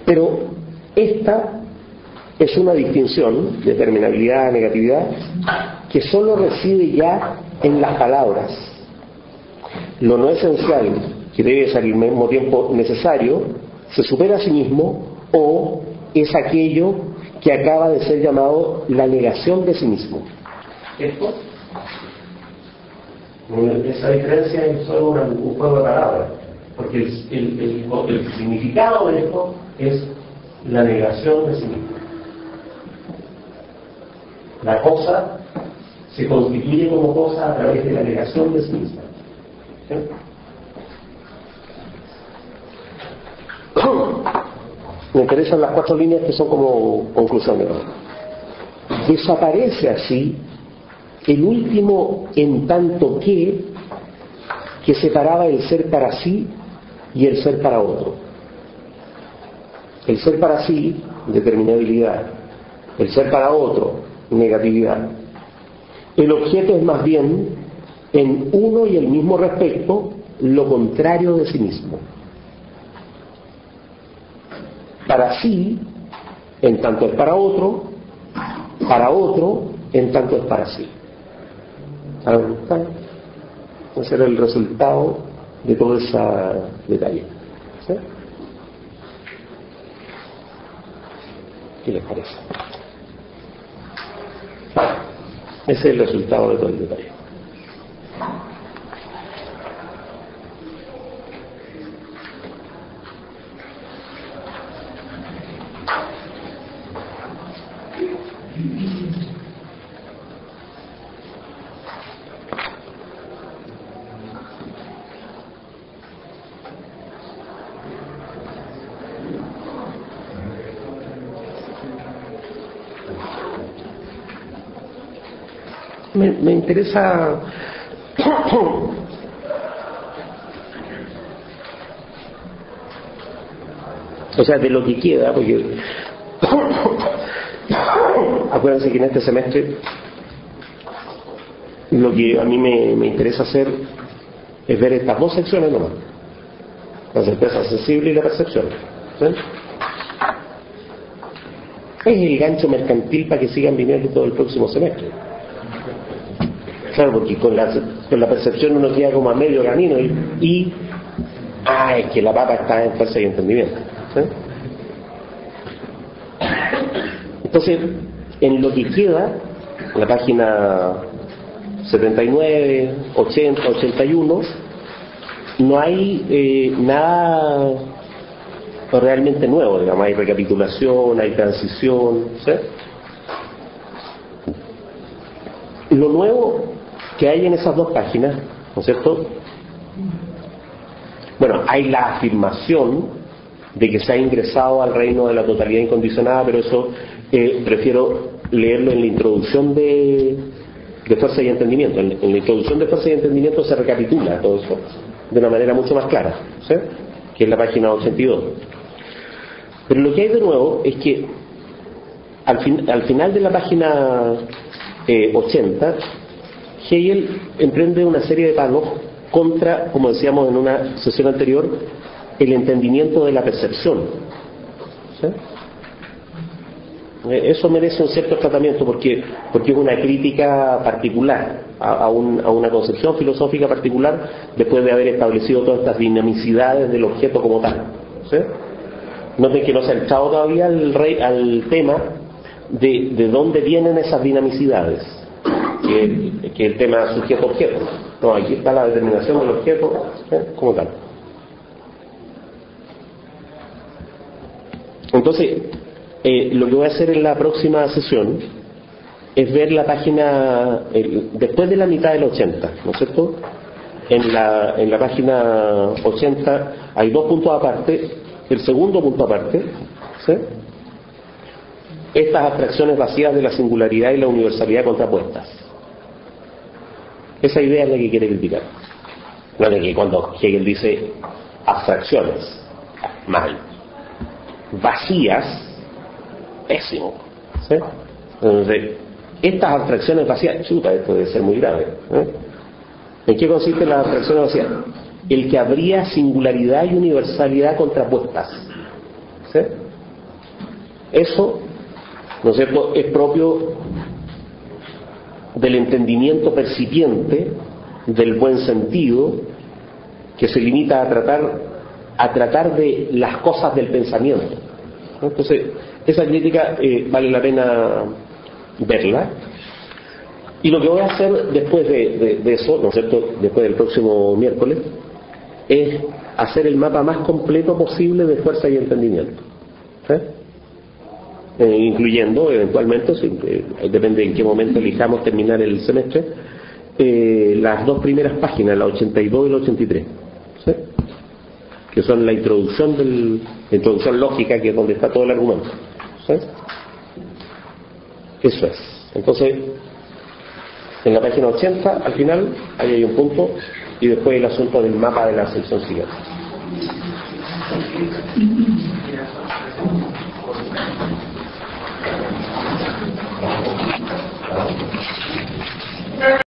Pero esta es una distinción, determinabilidad, negatividad, que solo reside ya en las palabras. Lo no esencial, que debe ser al mismo tiempo necesario, se supera a sí mismo, o es aquello que acaba de ser llamado la negación de sí mismo. ¿Esto? Esa diferencia es solo un juego de palabras, porque el significado de esto es la negación de sí mismo. La cosa se constituye como cosa a través de la negación de sí misma. ¿Sí? Me interesan las 4 líneas que son como conclusiones. Desaparece así el último en tanto que separaba el ser para sí y el ser para otro. El ser para sí, determinabilidad. El ser para otro, negatividad. El objeto es más bien, en uno y el mismo respecto, lo contrario de sí mismo. Para sí, en tanto es para otro, en tanto es para sí. Ese era el resultado de todo ese detalle. ¿Sí? ¿Qué les parece? Ese es el resultado de todo el detalle. me interesa o sea, de lo que queda, porque acuérdense que en este semestre lo que a mí me interesa hacer es ver estas dos secciones nomás, la certeza sensible y la percepción, ¿sí? Es el gancho mercantil para que sigan viniendo todo el próximo semestre. Claro, porque con la percepción uno queda como a medio camino y es que la papa está en fuerza y entendimiento, ¿sí? Entonces, en lo que queda, en la página 79, 80, 81, no hay nada realmente nuevo, digamos. Hay recapitulación, hay transición, ¿sí? Lo nuevo que hay en esas dos páginas, ¿no es cierto? Bueno, hay la afirmación de que se ha ingresado al reino de la totalidad incondicionada, pero eso prefiero leerlo en la introducción de Fuerza y Entendimiento. En la introducción de Fuerza y Entendimiento se recapitula todo eso de una manera mucho más clara, ¿sí? Que es la página 82. Pero lo que hay de nuevo es que al final de la página 80, Hegel emprende una serie de palos contra, como decíamos en una sesión anterior, el entendimiento de la percepción, ¿sí? Eso merece un cierto tratamiento porque es una crítica particular a una concepción filosófica particular después de haber establecido todas estas dinamicidades del objeto como tal, ¿sí? Noten que no se ha entrado todavía al tema de dónde vienen esas dinamicidades, que el tema sujeto-objeto. No, aquí está la determinación del objeto, ¿sí? Como tal. Entonces, lo que voy a hacer en la próxima sesión es ver la página después de la mitad del 80, ¿no es cierto? En la página 80 hay dos puntos aparte. El segundo punto aparte, ¿sí? Estas abstracciones vacías de la singularidad y la universalidad contrapuestas. Esa idea es la que quiere criticar. No de que cuando Hegel dice abstracciones, mal. Vacías, pésimo, ¿sí? Entonces, estas abstracciones vacías, chuta, esto debe ser muy grave, ¿eh? ¿En qué consiste la abstracción vacía? El que habría singularidad y universalidad contrapuestas, ¿sí? Eso, ¿no es cierto?, es propio del entendimiento percipiente, del buen sentido, que se limita a tratar de las cosas del pensamiento. Entonces, esa crítica vale la pena verla. Y lo que voy a hacer después de eso, ¿no es cierto?, después del próximo miércoles, es hacer el mapa más completo posible de fuerza y entendimiento, ¿sí? Incluyendo eventualmente, depende en qué momento elijamos terminar el semestre, las dos primeras páginas, la 82 y la 83, ¿sí? Que son la introducción lógica, que es donde está todo el argumento, ¿sí? Eso es. Entonces, en la página 80, al final, ahí hay un punto, y después el asunto del mapa de la sección siguiente.